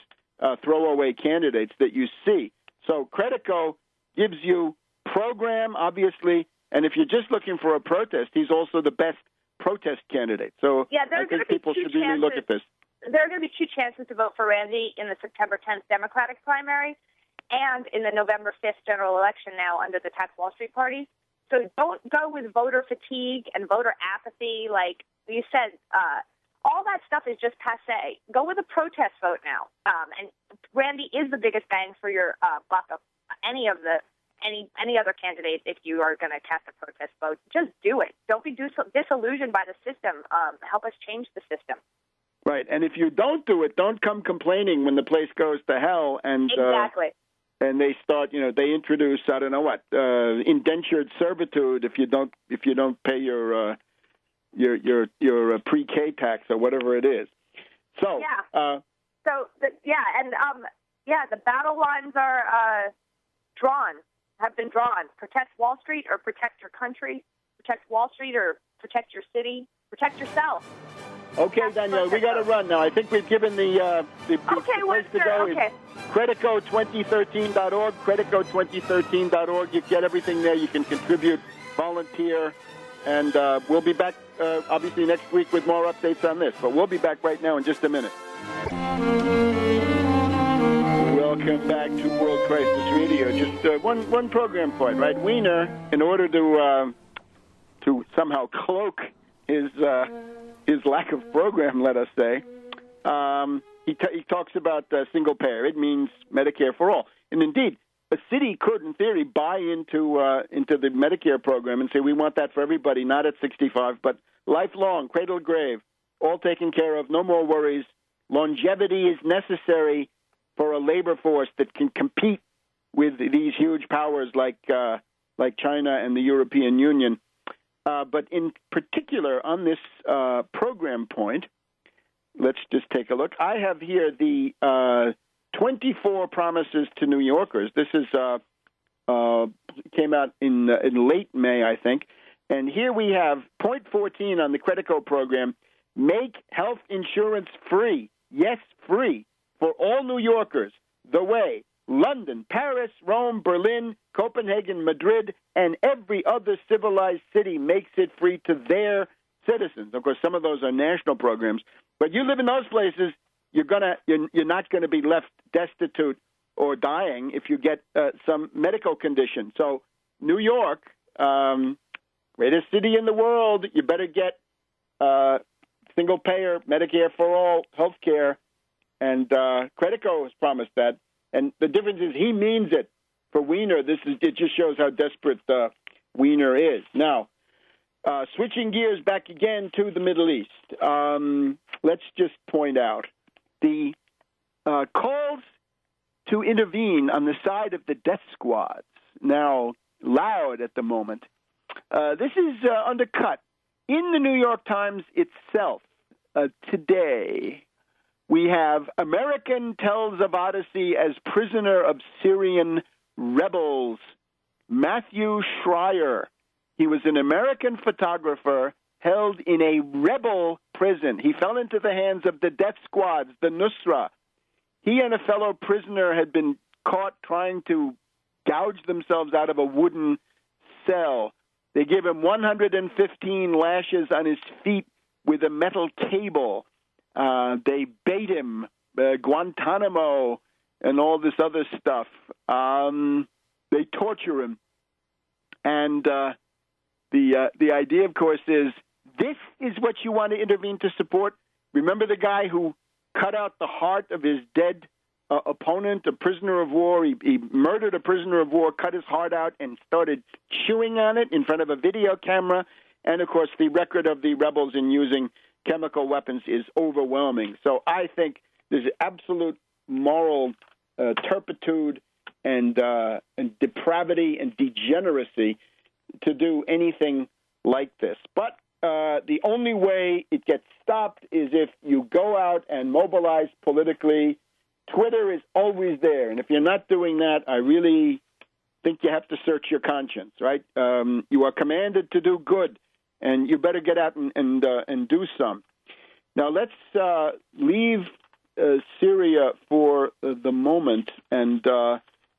throwaway candidates that you see. So Credico gives you program, obviously, and if you're just looking for a protest, he's also the best protest candidate. So I think people should really look at this. There are going to be two chances to vote for Randy in the September 10th Democratic primary and in the November 5th general election now under the Tax Wall Street Party. So don't go with voter fatigue and voter apathy. Like you said, all that stuff is just passé. Go with a protest vote now. And Randy is the biggest bang for your buck of any other candidate. If you are going to cast a protest vote, just do it. Don't be disillusioned by the system. Help us change the system. Right, and if you don't do it, don't come complaining when the place goes to hell. And exactly. And they start, they introduce, I don't know what, indentured servitude if you don't pay your pre-K tax or whatever it is. So the battle lines are have been drawn. Protect Wall Street or protect your country. Protect Wall Street or protect your city. Protect yourself. Okay, Danielle, we got to run now. I think we've given the place to go. Okay. Credico2013.org, Credico2013.org. You get everything there. You can contribute, volunteer, and we'll be back, obviously, next week with more updates on this. But we'll be back right now in just a minute. Welcome back to World Crisis Radio. Just one program point, right? Wiener, in order to somehow cloak his lack of program, let us say, he talks about single payer. It means Medicare for all. And indeed, a city could, in theory, buy into the Medicare program and say, we want that for everybody, not at 65, but lifelong, cradle to grave, all taken care of, no more worries. Longevity is necessary for a labor force that can compete with these huge powers like China and the European Union. But in particular, on this program point, let's just take a look. I have here the 24 promises to New Yorkers. This is came out in late May, I think. And here we have point 14 on the Credico program, make health insurance free. Yes, free for all New Yorkers. The way London, Paris, Rome, Berlin, Copenhagen, Madrid, and every other civilized city makes it free to their citizens. Of course, some of those are national programs, but you live in those places, you're not going to be left destitute or dying if you get some medical condition. So, New York, greatest city in the world, you better get single payer, Medicare for all, health care, and Credico has promised that. And the difference is he means it. For Wiener, it just shows how desperate Wiener is. Now, switching gears back again to the Middle East, let's just point out the calls to intervene on the side of the death squads, now loud at the moment. This is undercut. In the New York Times itself today, we have American tells of Odyssey as prisoner of Syrian rebels. Matthew Schreier. He was an American photographer held in a rebel prison. He fell into the hands of the death squads, the Nusra. He and a fellow prisoner had been caught trying to gouge themselves out of a wooden cell. They gave him 115 lashes on his feet with a metal table. They bait him, Guantanamo, and all this other stuff. They torture him. And the idea, of course, is this is what you want to intervene to support. Remember the guy who cut out the heart of his dead opponent, a prisoner of war? He murdered a prisoner of war, cut his heart out, and started chewing on it in front of a video camera. And, of course, the record of the rebels in using chemical weapons is overwhelming. So I think there's absolute moral turpitude and depravity and degeneracy to do anything like this. But the only way it gets stopped is if you go out and mobilize politically Twitter is always there, and if you're not doing that, I really think you have to search your conscience, right? You are commanded to do good, and you better get out and do some. Now, let's leave Syria for the moment and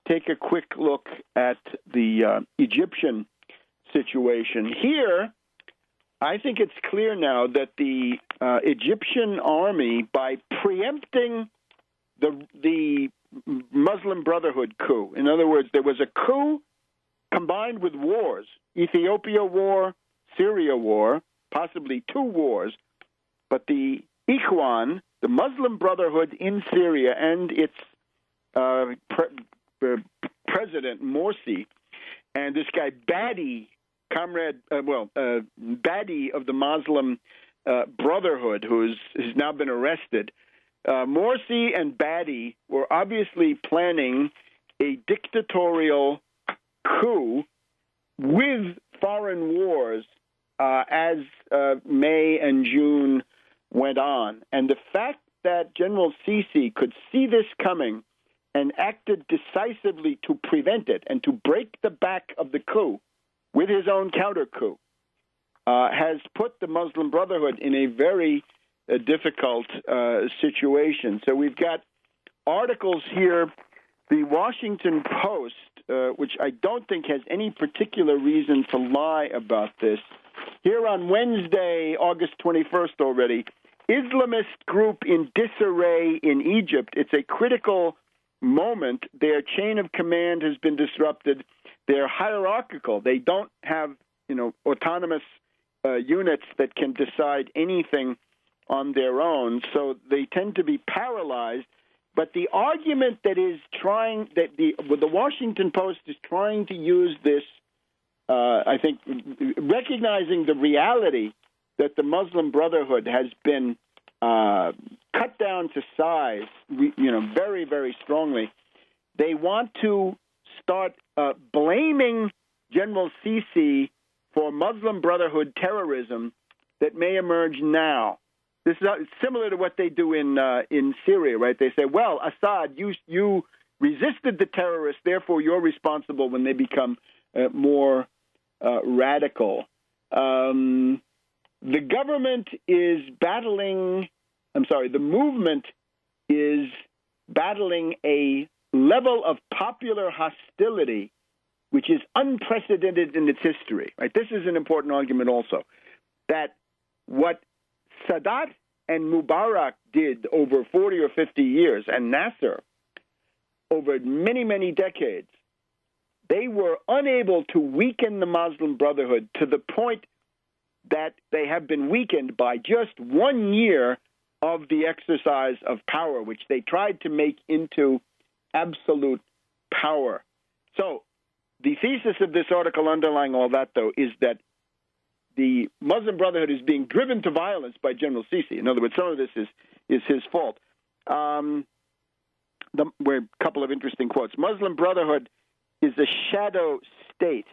take a quick look at the Egyptian situation. Here, I think it's clear now that the Egyptian army, by preempting the Muslim Brotherhood coup, in other words, there was a coup combined with wars, Ethiopia war, Syria war, possibly two wars, but the Ikhwan, the Muslim Brotherhood in Syria, and its president, Morsi, and this guy, Badi, Badi of the Muslim Brotherhood, who's now been arrested. Morsi and Badi were obviously planning a dictatorial coup with foreign wars as May and June went on. And the fact that General Sisi could see this coming and acted decisively to prevent it and to break the back of the coup with his own counter-coup has put the Muslim Brotherhood in a very difficult situation. So we've got articles here. The Washington Post, which I don't think has any particular reason to lie about this, here on Wednesday, August 21st already, Islamist group in disarray in Egypt. It's a critical moment. Their chain of command has been disrupted. They're hierarchical. They don't have, autonomous units that can decide anything on their own, so they tend to be paralyzed. But the argument that the Washington Post is trying to use this, I think, recognizing the reality that the Muslim Brotherhood has been cut down to size, very, very strongly. They want to start blaming General Sisi for Muslim Brotherhood terrorism that may emerge now. This is similar to what they do in Syria, right? They say, well, Assad, you resisted the terrorists, therefore you're responsible when they become more radical. The government is battling, the movement is battling a level of popular hostility which is unprecedented in its history. Right? This is an important argument also, that what Sadat and Mubarak did over 40 or 50 years, and Nasser over many, many decades, they were unable to weaken the Muslim Brotherhood to the point that they have been weakened by just 1 year of the exercise of power, which they tried to make into absolute power. So the thesis of this article underlying all that, though, is that the Muslim Brotherhood is being driven to violence by General Sisi. In other words, some of this is his fault. A couple of interesting quotes. Muslim Brotherhood is a shadow state.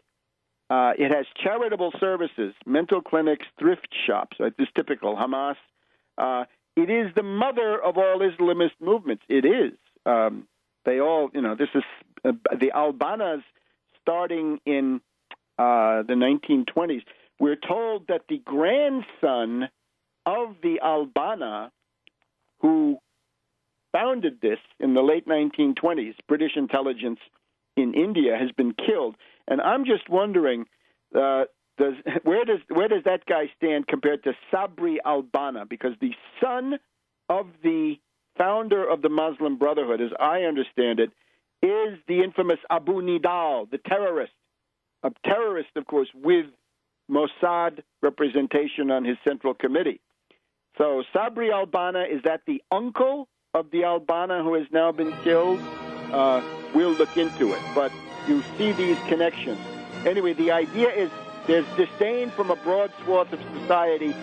It has charitable services, mental clinics, thrift shops. Right? This is typical Hamas. It is the mother of all Islamist movements. It is. They all, this is the Al-Banas starting in the 1920s. We're told that the grandson of the Al-Bana, who founded this in the late 1920s, British intelligence in India, has been killed. And I'm just wondering, where does that guy stand compared to Sabri al-Bana? Because the son of the founder of the Muslim Brotherhood, as I understand it, is the infamous Abu Nidal, the terrorist. A terrorist, of course, with Mossad representation on his central committee. So Sabri al-Bana, is that the uncle of the al-Bana who has now been killed? We'll look into it. But you see these connections. Anyway, the idea is there's disdain from a broad swath of society.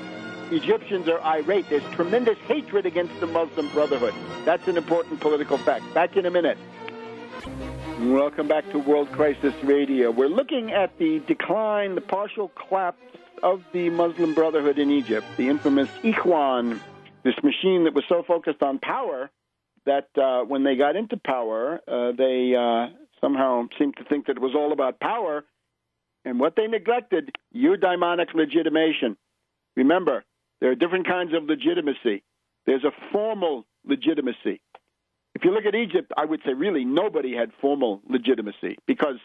Egyptians are irate. There's tremendous hatred against the Muslim Brotherhood. That's an important political fact. Back in a minute. Welcome back to World Crisis Radio. We're looking at the decline, the partial collapse of the Muslim Brotherhood in Egypt, the infamous Ikhwan, this machine that was so focused on power that when they got into power, they somehow seemed to think that it was all about power. And what they neglected, eudaimonic legitimation. Remember, there are different kinds of legitimacy. There's a formal legitimacy. If you look at Egypt, I would say really nobody had formal legitimacy, because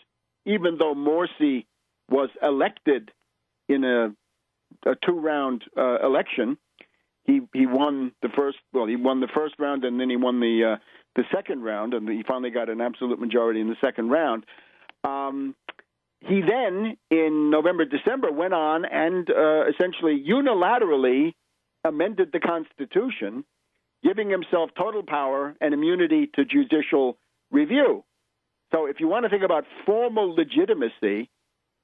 even though Morsi was elected in a two-round election, he won the first. Well, he won the first round, and then he won the second round, and he finally got an absolute majority in the second round. He then, in November, December, went on and essentially unilaterally amended the Constitution, giving himself total power and immunity to judicial review. So if you want to think about formal legitimacy,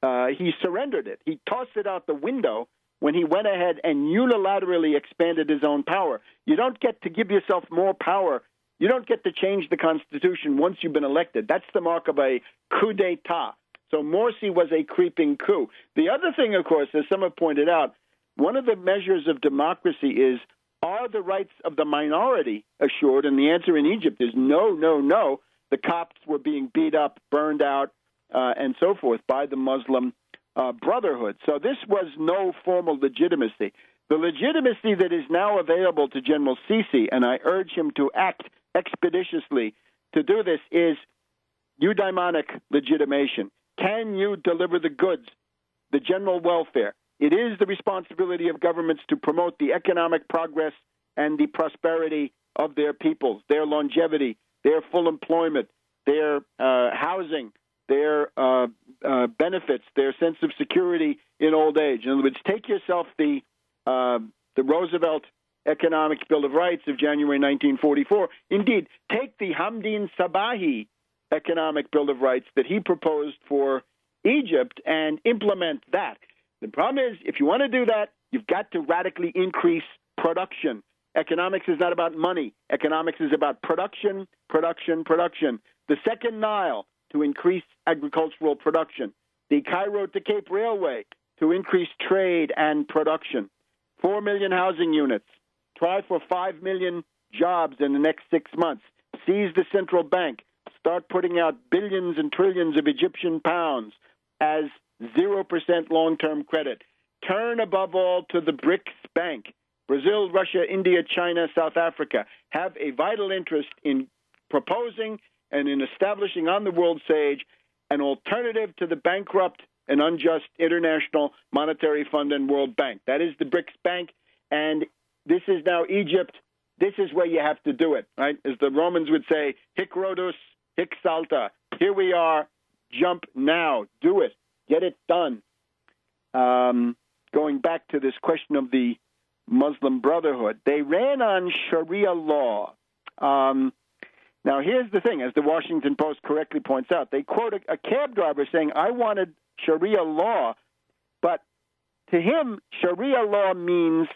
he surrendered it. He tossed it out the window when he went ahead and unilaterally expanded his own power. You don't get to give yourself more power. You don't get to change the Constitution once you've been elected. That's the mark of a coup d'etat. So Morsi was a creeping coup. The other thing, of course, as some have pointed out, one of the measures of democracy is, are the rights of the minority assured? And the answer in Egypt is no, no, no. The Copts were being beat up, burned out, and so forth by the Muslim Brotherhood. So this was no formal legitimacy. The legitimacy that is now available to General Sisi, and I urge him to act expeditiously to do this, is eudaimonic legitimation. Can you deliver the goods, the general welfare? It is the responsibility of governments to promote the economic progress and the prosperity of their peoples, their longevity, their full employment, their housing, their benefits, their sense of security in old age. In other words, take yourself the Roosevelt Economic Bill of Rights of January 1944. Indeed, take the Hamdin Sabahi Economic Bill of Rights that he proposed for Egypt and implement that. The problem is, if you want to do that, you've got to radically increase production. Economics is not about money. Economics is about production, production, production. The Second Nile, to increase agricultural production. The Cairo to Cape Railway, to increase trade and production. 4 million housing units. Try for 5 million jobs in the next 6 months. Seize the central bank. Start putting out billions and trillions of Egyptian pounds as 0% long-term credit. Turn, above all, to the BRICS Bank. Brazil, Russia, India, China, South Africa have a vital interest in proposing and in establishing on the world stage an alternative to the bankrupt and unjust International Monetary Fund and World Bank. That is the BRICS Bank, and this is now Egypt. This is where you have to do it, right? As the Romans would say, hic Rhodus, hic salta. Here we are. Jump now. Do it. Get it done. Going back to this question of the Muslim Brotherhood, they ran on Sharia law. Now, here's the thing. As the Washington Post correctly points out, they quote a cab driver saying, I wanted Sharia law, but to him, Sharia law means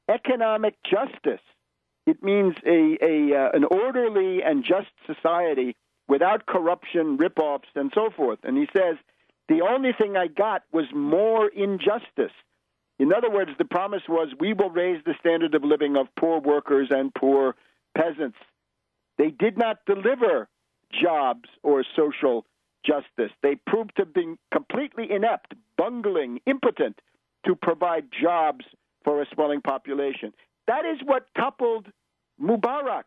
economic justice. It means an orderly and just society without corruption, rip-offs, and so forth. And he says, the only thing I got was more injustice. In other words, the promise was, we will raise the standard of living of poor workers and poor peasants. They did not deliver jobs or social justice. They proved to be completely inept, bungling, impotent to provide jobs for a swelling population. That is what coupled Mubarak.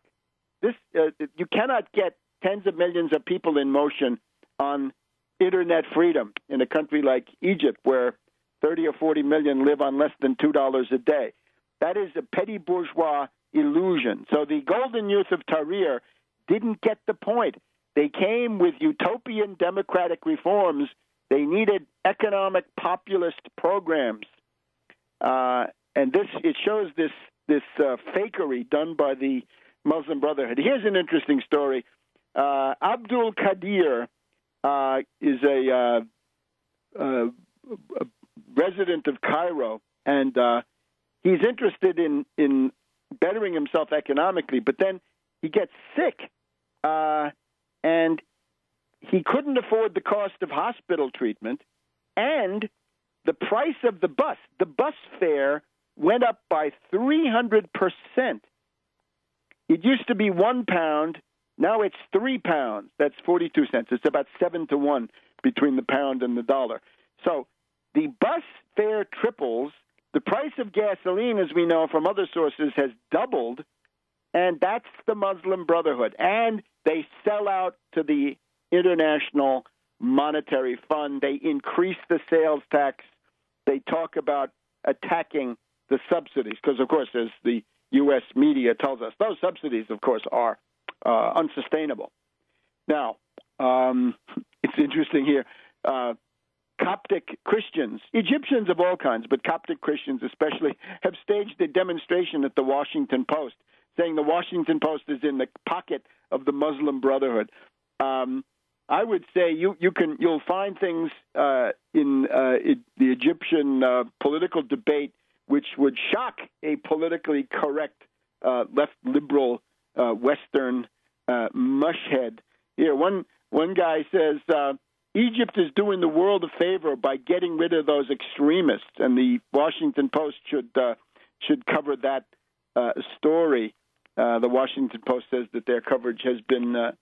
This you cannot get tens of millions of people in motion on internet freedom in a country like Egypt, where 30 or 40 million live on less than $2 a day. That is a petty bourgeois illusion. So the golden youth of Tahrir didn't get the point. They came with utopian democratic reforms. They needed economic populist programs. And it shows this fakery done by the Muslim Brotherhood. Here's an interesting story. Abdul Qadir is a resident of Cairo, and he's interested in bettering himself economically, but then he gets sick, and he couldn't afford the cost of hospital treatment, and the price of the bus fare went up by 300%. It used to be £1. Now it's £3. That's 42 cents. It's about 7 to 1 between the pound and the dollar. So the bus fare triples. The price of gasoline, as we know from other sources, has doubled, and that's the Muslim Brotherhood. And they sell out to the International Monetary Fund. They increase the sales tax. They talk about attacking the subsidies because, of course, as the U.S. media tells us, those subsidies, of course, are unsustainable. Now, it's interesting here. Coptic Christians, Egyptians of all kinds, but Coptic Christians especially, have staged a demonstration at the Washington Post, saying the Washington Post is in the pocket of the Muslim Brotherhood. I would say you'll find things in the Egyptian political debate which would shock a politically correct left liberal Western mushhead. Here, one guy says Egypt is doing the world a favor by getting rid of those extremists, and the Washington Post should cover that story. The Washington Post says that their coverage has been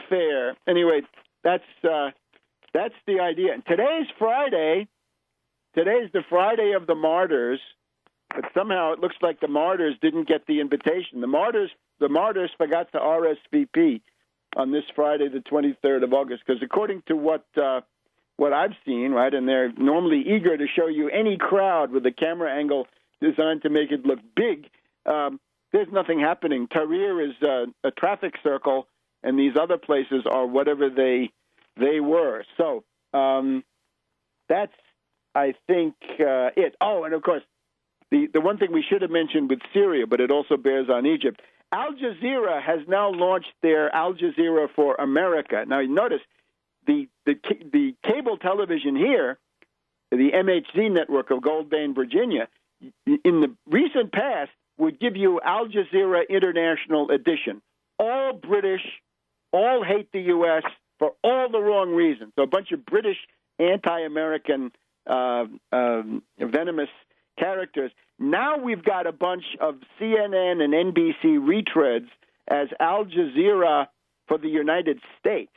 fair. Anyway, that's the idea. And today's Friday. Today's the Friday of the Martyrs, but somehow it looks like the Martyrs didn't get the invitation. The Martyrs forgot to RSVP on this Friday, the 23rd of August, because according to what I've seen, right, and they're normally eager to show you any crowd with a camera angle designed to make it look big, there's nothing happening. Tahrir is a traffic circle, and these other places are whatever they were. So that's, I think, it. Oh, and of course, the one thing we should have mentioned with Syria, but it also bears on Egypt, Al Jazeera has now launched their Al Jazeera for America. Now, you notice the cable television here, the MHZ network of Gold Bay, Virginia, in the recent past would give you Al Jazeera International Edition. All British, all hate the U.S. for all the wrong reasons. So a bunch of British anti-American venomous characters. Now we've got a bunch of CNN and NBC retreads as Al Jazeera for the United States.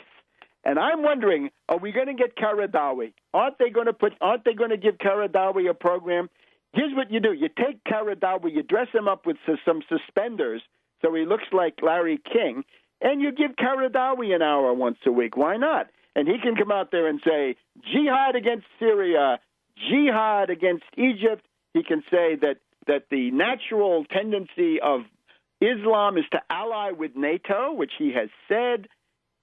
And I'm wondering, are we going to get Qaradawi? Aren't they going to give Qaradawi a program? Here's what you do. You take Qaradawi, you dress him up with some suspenders so he looks like Larry King, and you give Qaradawi an hour once a week. Why not? And he can come out there and say, jihad against Syria, jihad against Egypt. He can say that the natural tendency of Islam is to ally with NATO, which he has said,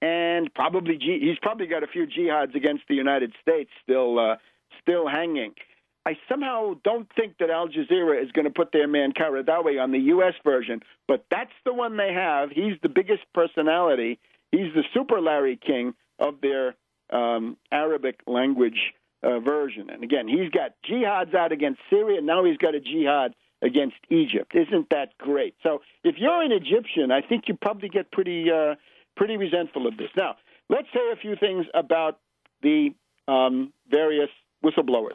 and he's probably got a few jihads against the United States still hanging. I somehow don't think that Al Jazeera is going to put their man Qaradawi on the U.S. version, but that's the one they have. He's the biggest personality. He's the super Larry King of their Arabic language version. And again, he's got jihads out against Syria. Now he's got a jihad against Egypt. Isn't that great? So if you're an Egyptian, I think you probably get pretty resentful of this. Now, let's say a few things about the various whistleblowers.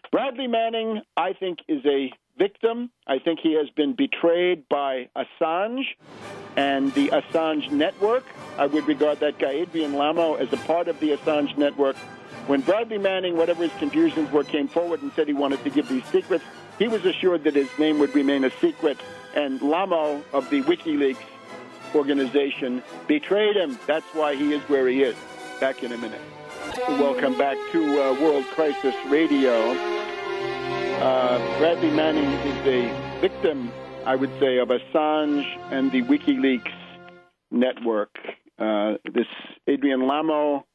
Bradley Manning, I think, is a victim. I think he has been betrayed by Assange and the Assange network. I would regard that guy, Adrian Lamo, as a part of the Assange network. When Bradley Manning, whatever his confusions were, came forward and said he wanted to give these secrets, he was assured that his name would remain a secret, and Lamo of the WikiLeaks organization betrayed him. That's why he is where he is. Back in a minute. Welcome back to World Crisis Radio. Bradley Manning is a victim, I would say, of Assange and the WikiLeaks network. This Adrian Lamo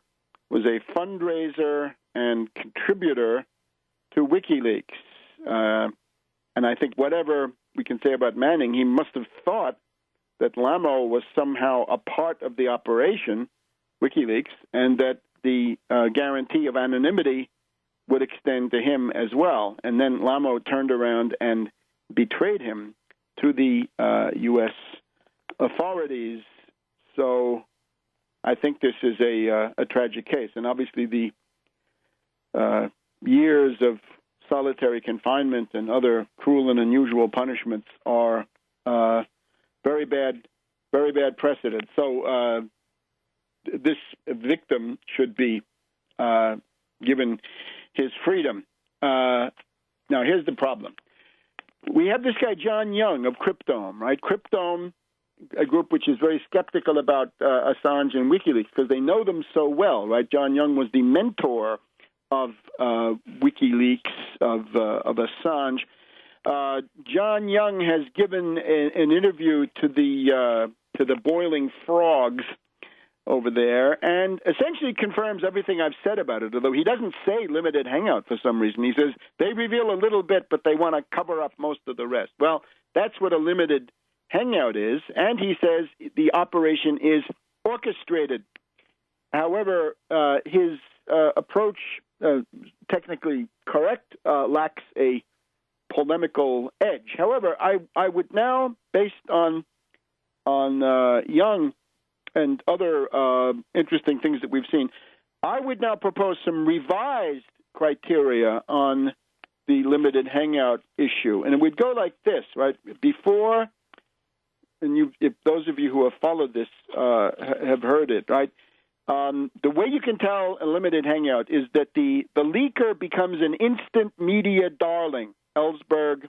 was a fundraiser and contributor to WikiLeaks. And I think whatever we can say about Manning, he must have thought that Lamo was somehow a part of the operation, WikiLeaks, and that the guarantee of anonymity would extend to him as well. And then Lamo turned around and betrayed him to the U.S. authorities. So I think this is a tragic case. And obviously the years of solitary confinement and other cruel and unusual punishments are very bad precedent. So this victim should be given his freedom. Now, here's the problem. We have this guy, John Young of Cryptome, right? Cryptome, a group which is very skeptical about Assange and WikiLeaks because they know them so well, right? John Young was the mentor of WikiLeaks, of Assange. John Young has given an interview to the Boiling Frogs over there and essentially confirms everything I've said about it, although he doesn't say limited hangout for some reason. He says they reveal a little bit, but they want to cover up most of the rest. Well, that's what a limited hangout is, and he says the operation is orchestrated. However, his approach, technically correct, lacks a polemical edge. However, I would now, based on Young and other interesting things that we've seen, I would now propose some revised criteria on the limited hangout issue. And it would go like this, right? Before, and if those of you who have followed this have heard it, right? The way you can tell a limited hangout is that the leaker becomes an instant media darling, Ellsberg,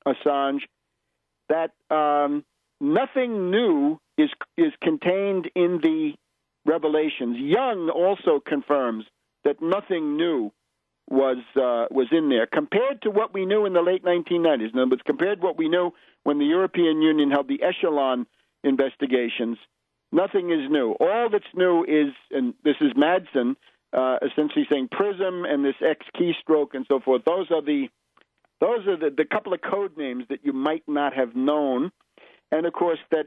Assange, that nothing new is contained in the revelations. Young also confirms that nothing new was in there compared to what we knew in the late 1990s. In other words, compared to what we knew when the European Union held the echelon investigations. Nothing is new. All that's new is, and this is Madsen essentially saying PRISM and this X keystroke and so forth. Those are the couple of code names that you might not have known, and of course that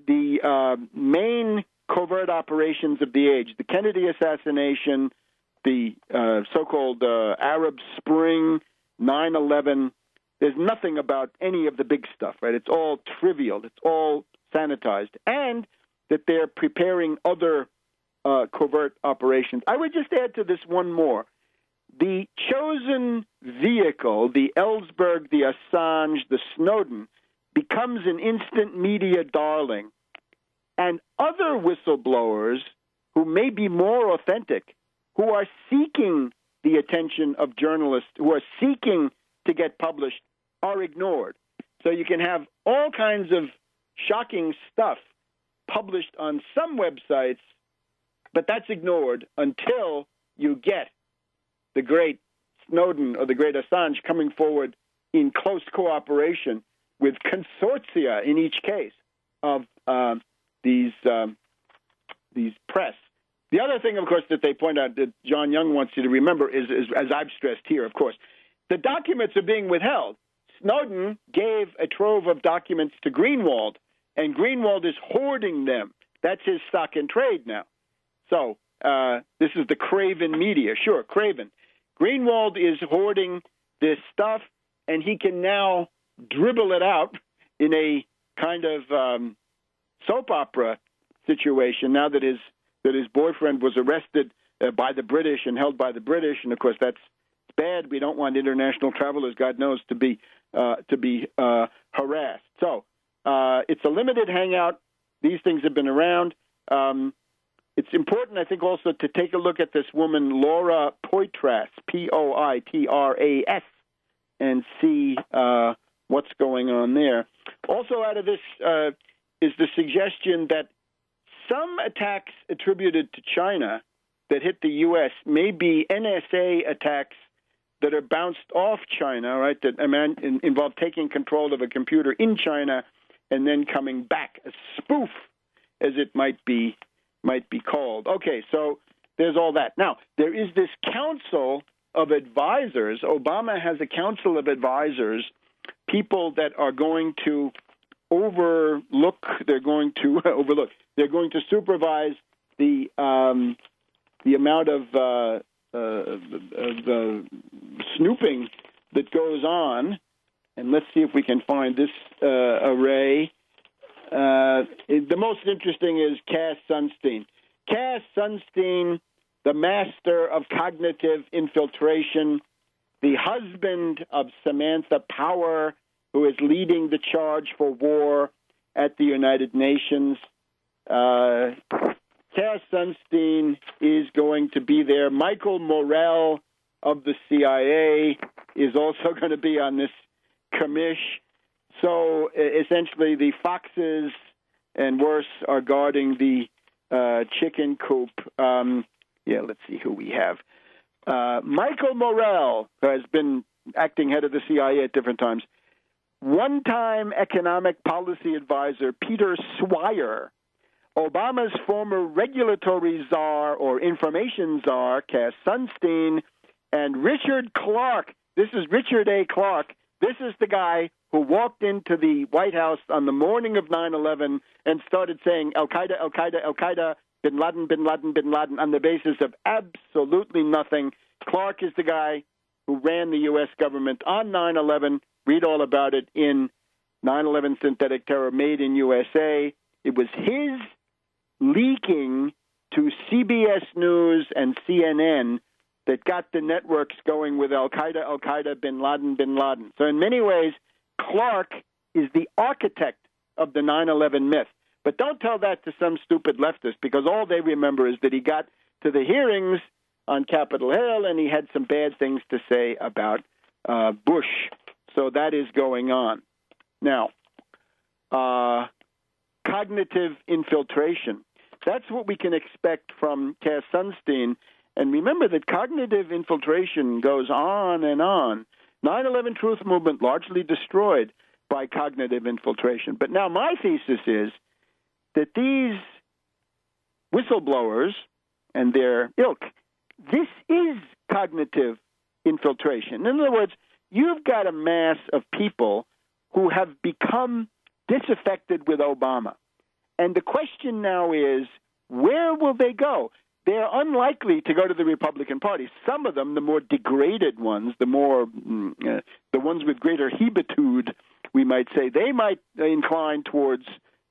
the main covert operations of the age, the Kennedy assassination, the so-called Arab Spring, 9/11. There's nothing about any of the big stuff, right? It's all trivial. It's all sanitized, and that they're preparing other covert operations. I would just add to this one more. The chosen vehicle, the Ellsberg, the Assange, the Snowden, becomes an instant media darling. And other whistleblowers who may be more authentic, who are seeking the attention of journalists, who are seeking to get published, are ignored. So you can have all kinds of shocking stuff published on some websites, but that's ignored until you get the great Snowden or the great Assange coming forward in close cooperation with consortia in each case of these press. The other thing, of course, that they point out that John Young wants you to remember is, as I've stressed here, of course, the documents are being withheld. Snowden gave a trove of documents to Greenwald, and Greenwald is hoarding them. That's his stock in trade now. So this is the Craven media. Sure, Craven. Greenwald is hoarding this stuff, and he can now dribble it out in a kind of soap opera situation now that his boyfriend was arrested by the British and held by the British, and of course that's bad. We don't want international travelers, God knows, to be harassed. So it's a limited hangout. These things have been around. It's important, I think, also to take a look at this woman, Laura Poitras, Poitras, and see what's going on there. Also out of this is the suggestion that some attacks attributed to China that hit the U.S. may be NSA attacks that are bounced off China, right, that involve taking control of a computer in China and then coming back, a spoof, as it might be called. Okay, so there's all that. Now, there is this council of advisors. Obama has a council of advisors, people that are going to they're going to supervise the amount of snooping that goes on. And let's see if we can find this array. The most interesting is Cass Sunstein. Cass Sunstein, the master of cognitive infiltration, the husband of Samantha Power, who is leading the charge for war. at the United Nations. Cass Sunstein is going to be there. Michael Morell of the CIA is also going to be on this commish. So essentially the foxes and worse are guarding the chicken coop. Let's see who we have. Michael Morell, who has been acting head of the CIA at different times. One-time economic policy advisor Peter Swire. Obama's former regulatory czar or information czar, Cass Sunstein, and Richard Clarke. This is Richard A. Clarke. This is the guy who walked into the White House on the morning of 9/11 and started saying Al-Qaeda, Al-Qaeda, Al-Qaeda, bin Laden, bin Laden, bin Laden, on the basis of absolutely nothing. Clarke is the guy who ran the U.S. government on 9/11. Read all about it in 9/11 Synthetic Terror Made in USA. It was his leaking to CBS News and CNN that got the networks going with Al-Qaeda, Al-Qaeda, bin Laden, bin Laden. So in many ways, Clarke is the architect of the 9/11 myth. But don't tell that to some stupid leftist, because all they remember is that he got to the hearings on Capitol Hill and he had some bad things to say about Bush. So that is going on. Now, cognitive infiltration. That's what we can expect from Cass Sunstein. And remember that cognitive infiltration goes on and on. 9/11 Truth Movement largely destroyed by cognitive infiltration. But now my thesis is that these whistleblowers and their ilk, this is cognitive infiltration. In other words, you've got a mass of people who have become disaffected with Obama. And the question now is, where will they go? They're unlikely to go to the Republican Party. Some of them, the more degraded ones, the ones with greater hebetude, we might say, they might incline towards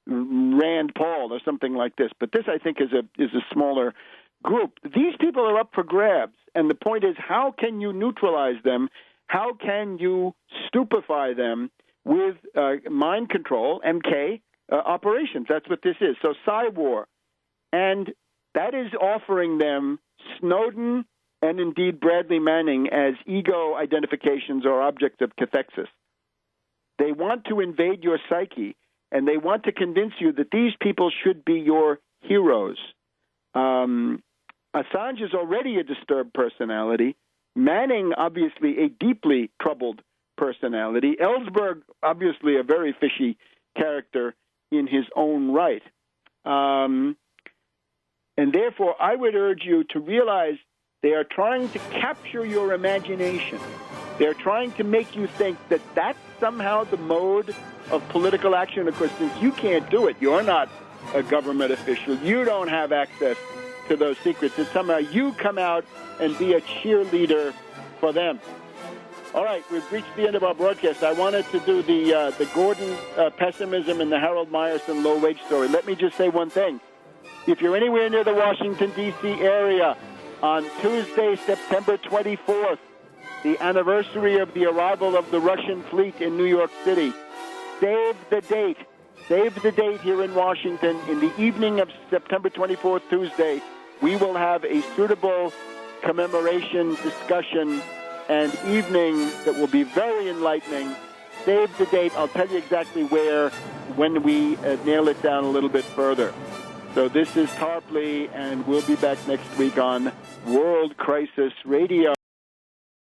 Rand Paul or something like this. But this, I think, is a smaller group. These people are up for grabs. And the point is, how can you neutralize them? How can you stupefy them with mind control, MK, operations? That's what this is. So Psy-War. And that is offering them Snowden and indeed Bradley Manning as ego identifications or objects of cathexis. They want to invade your psyche, and they want to convince you that these people should be your heroes. Assange is already a disturbed personality. Manning, obviously, a deeply troubled personality. Ellsberg, obviously, a very fishy character in his own right. And therefore, I would urge you to realize they are trying to capture your imagination. They're trying to make you think that that's somehow the mode of political action. Of course, since you can't do it, you're not a government official, you don't have access to those secrets, that somehow you come out and be a cheerleader for them. All right, we've reached the end of our broadcast. I wanted to do the Gordon pessimism and the Harold Meyerson low-wage story. Let me just say one thing. If you're anywhere near the Washington, D.C. area, on Tuesday, September 24th, the anniversary of the arrival of the Russian fleet in New York City, save the date. Save the date here in Washington. In the evening of September 24th, Tuesday, we will have a suitable commemoration, discussion, and evening that will be very enlightening. Save the date. I'll tell you exactly where when we nail it down a little bit further. So this is Tarpley, and we'll be back next week on World Crisis Radio.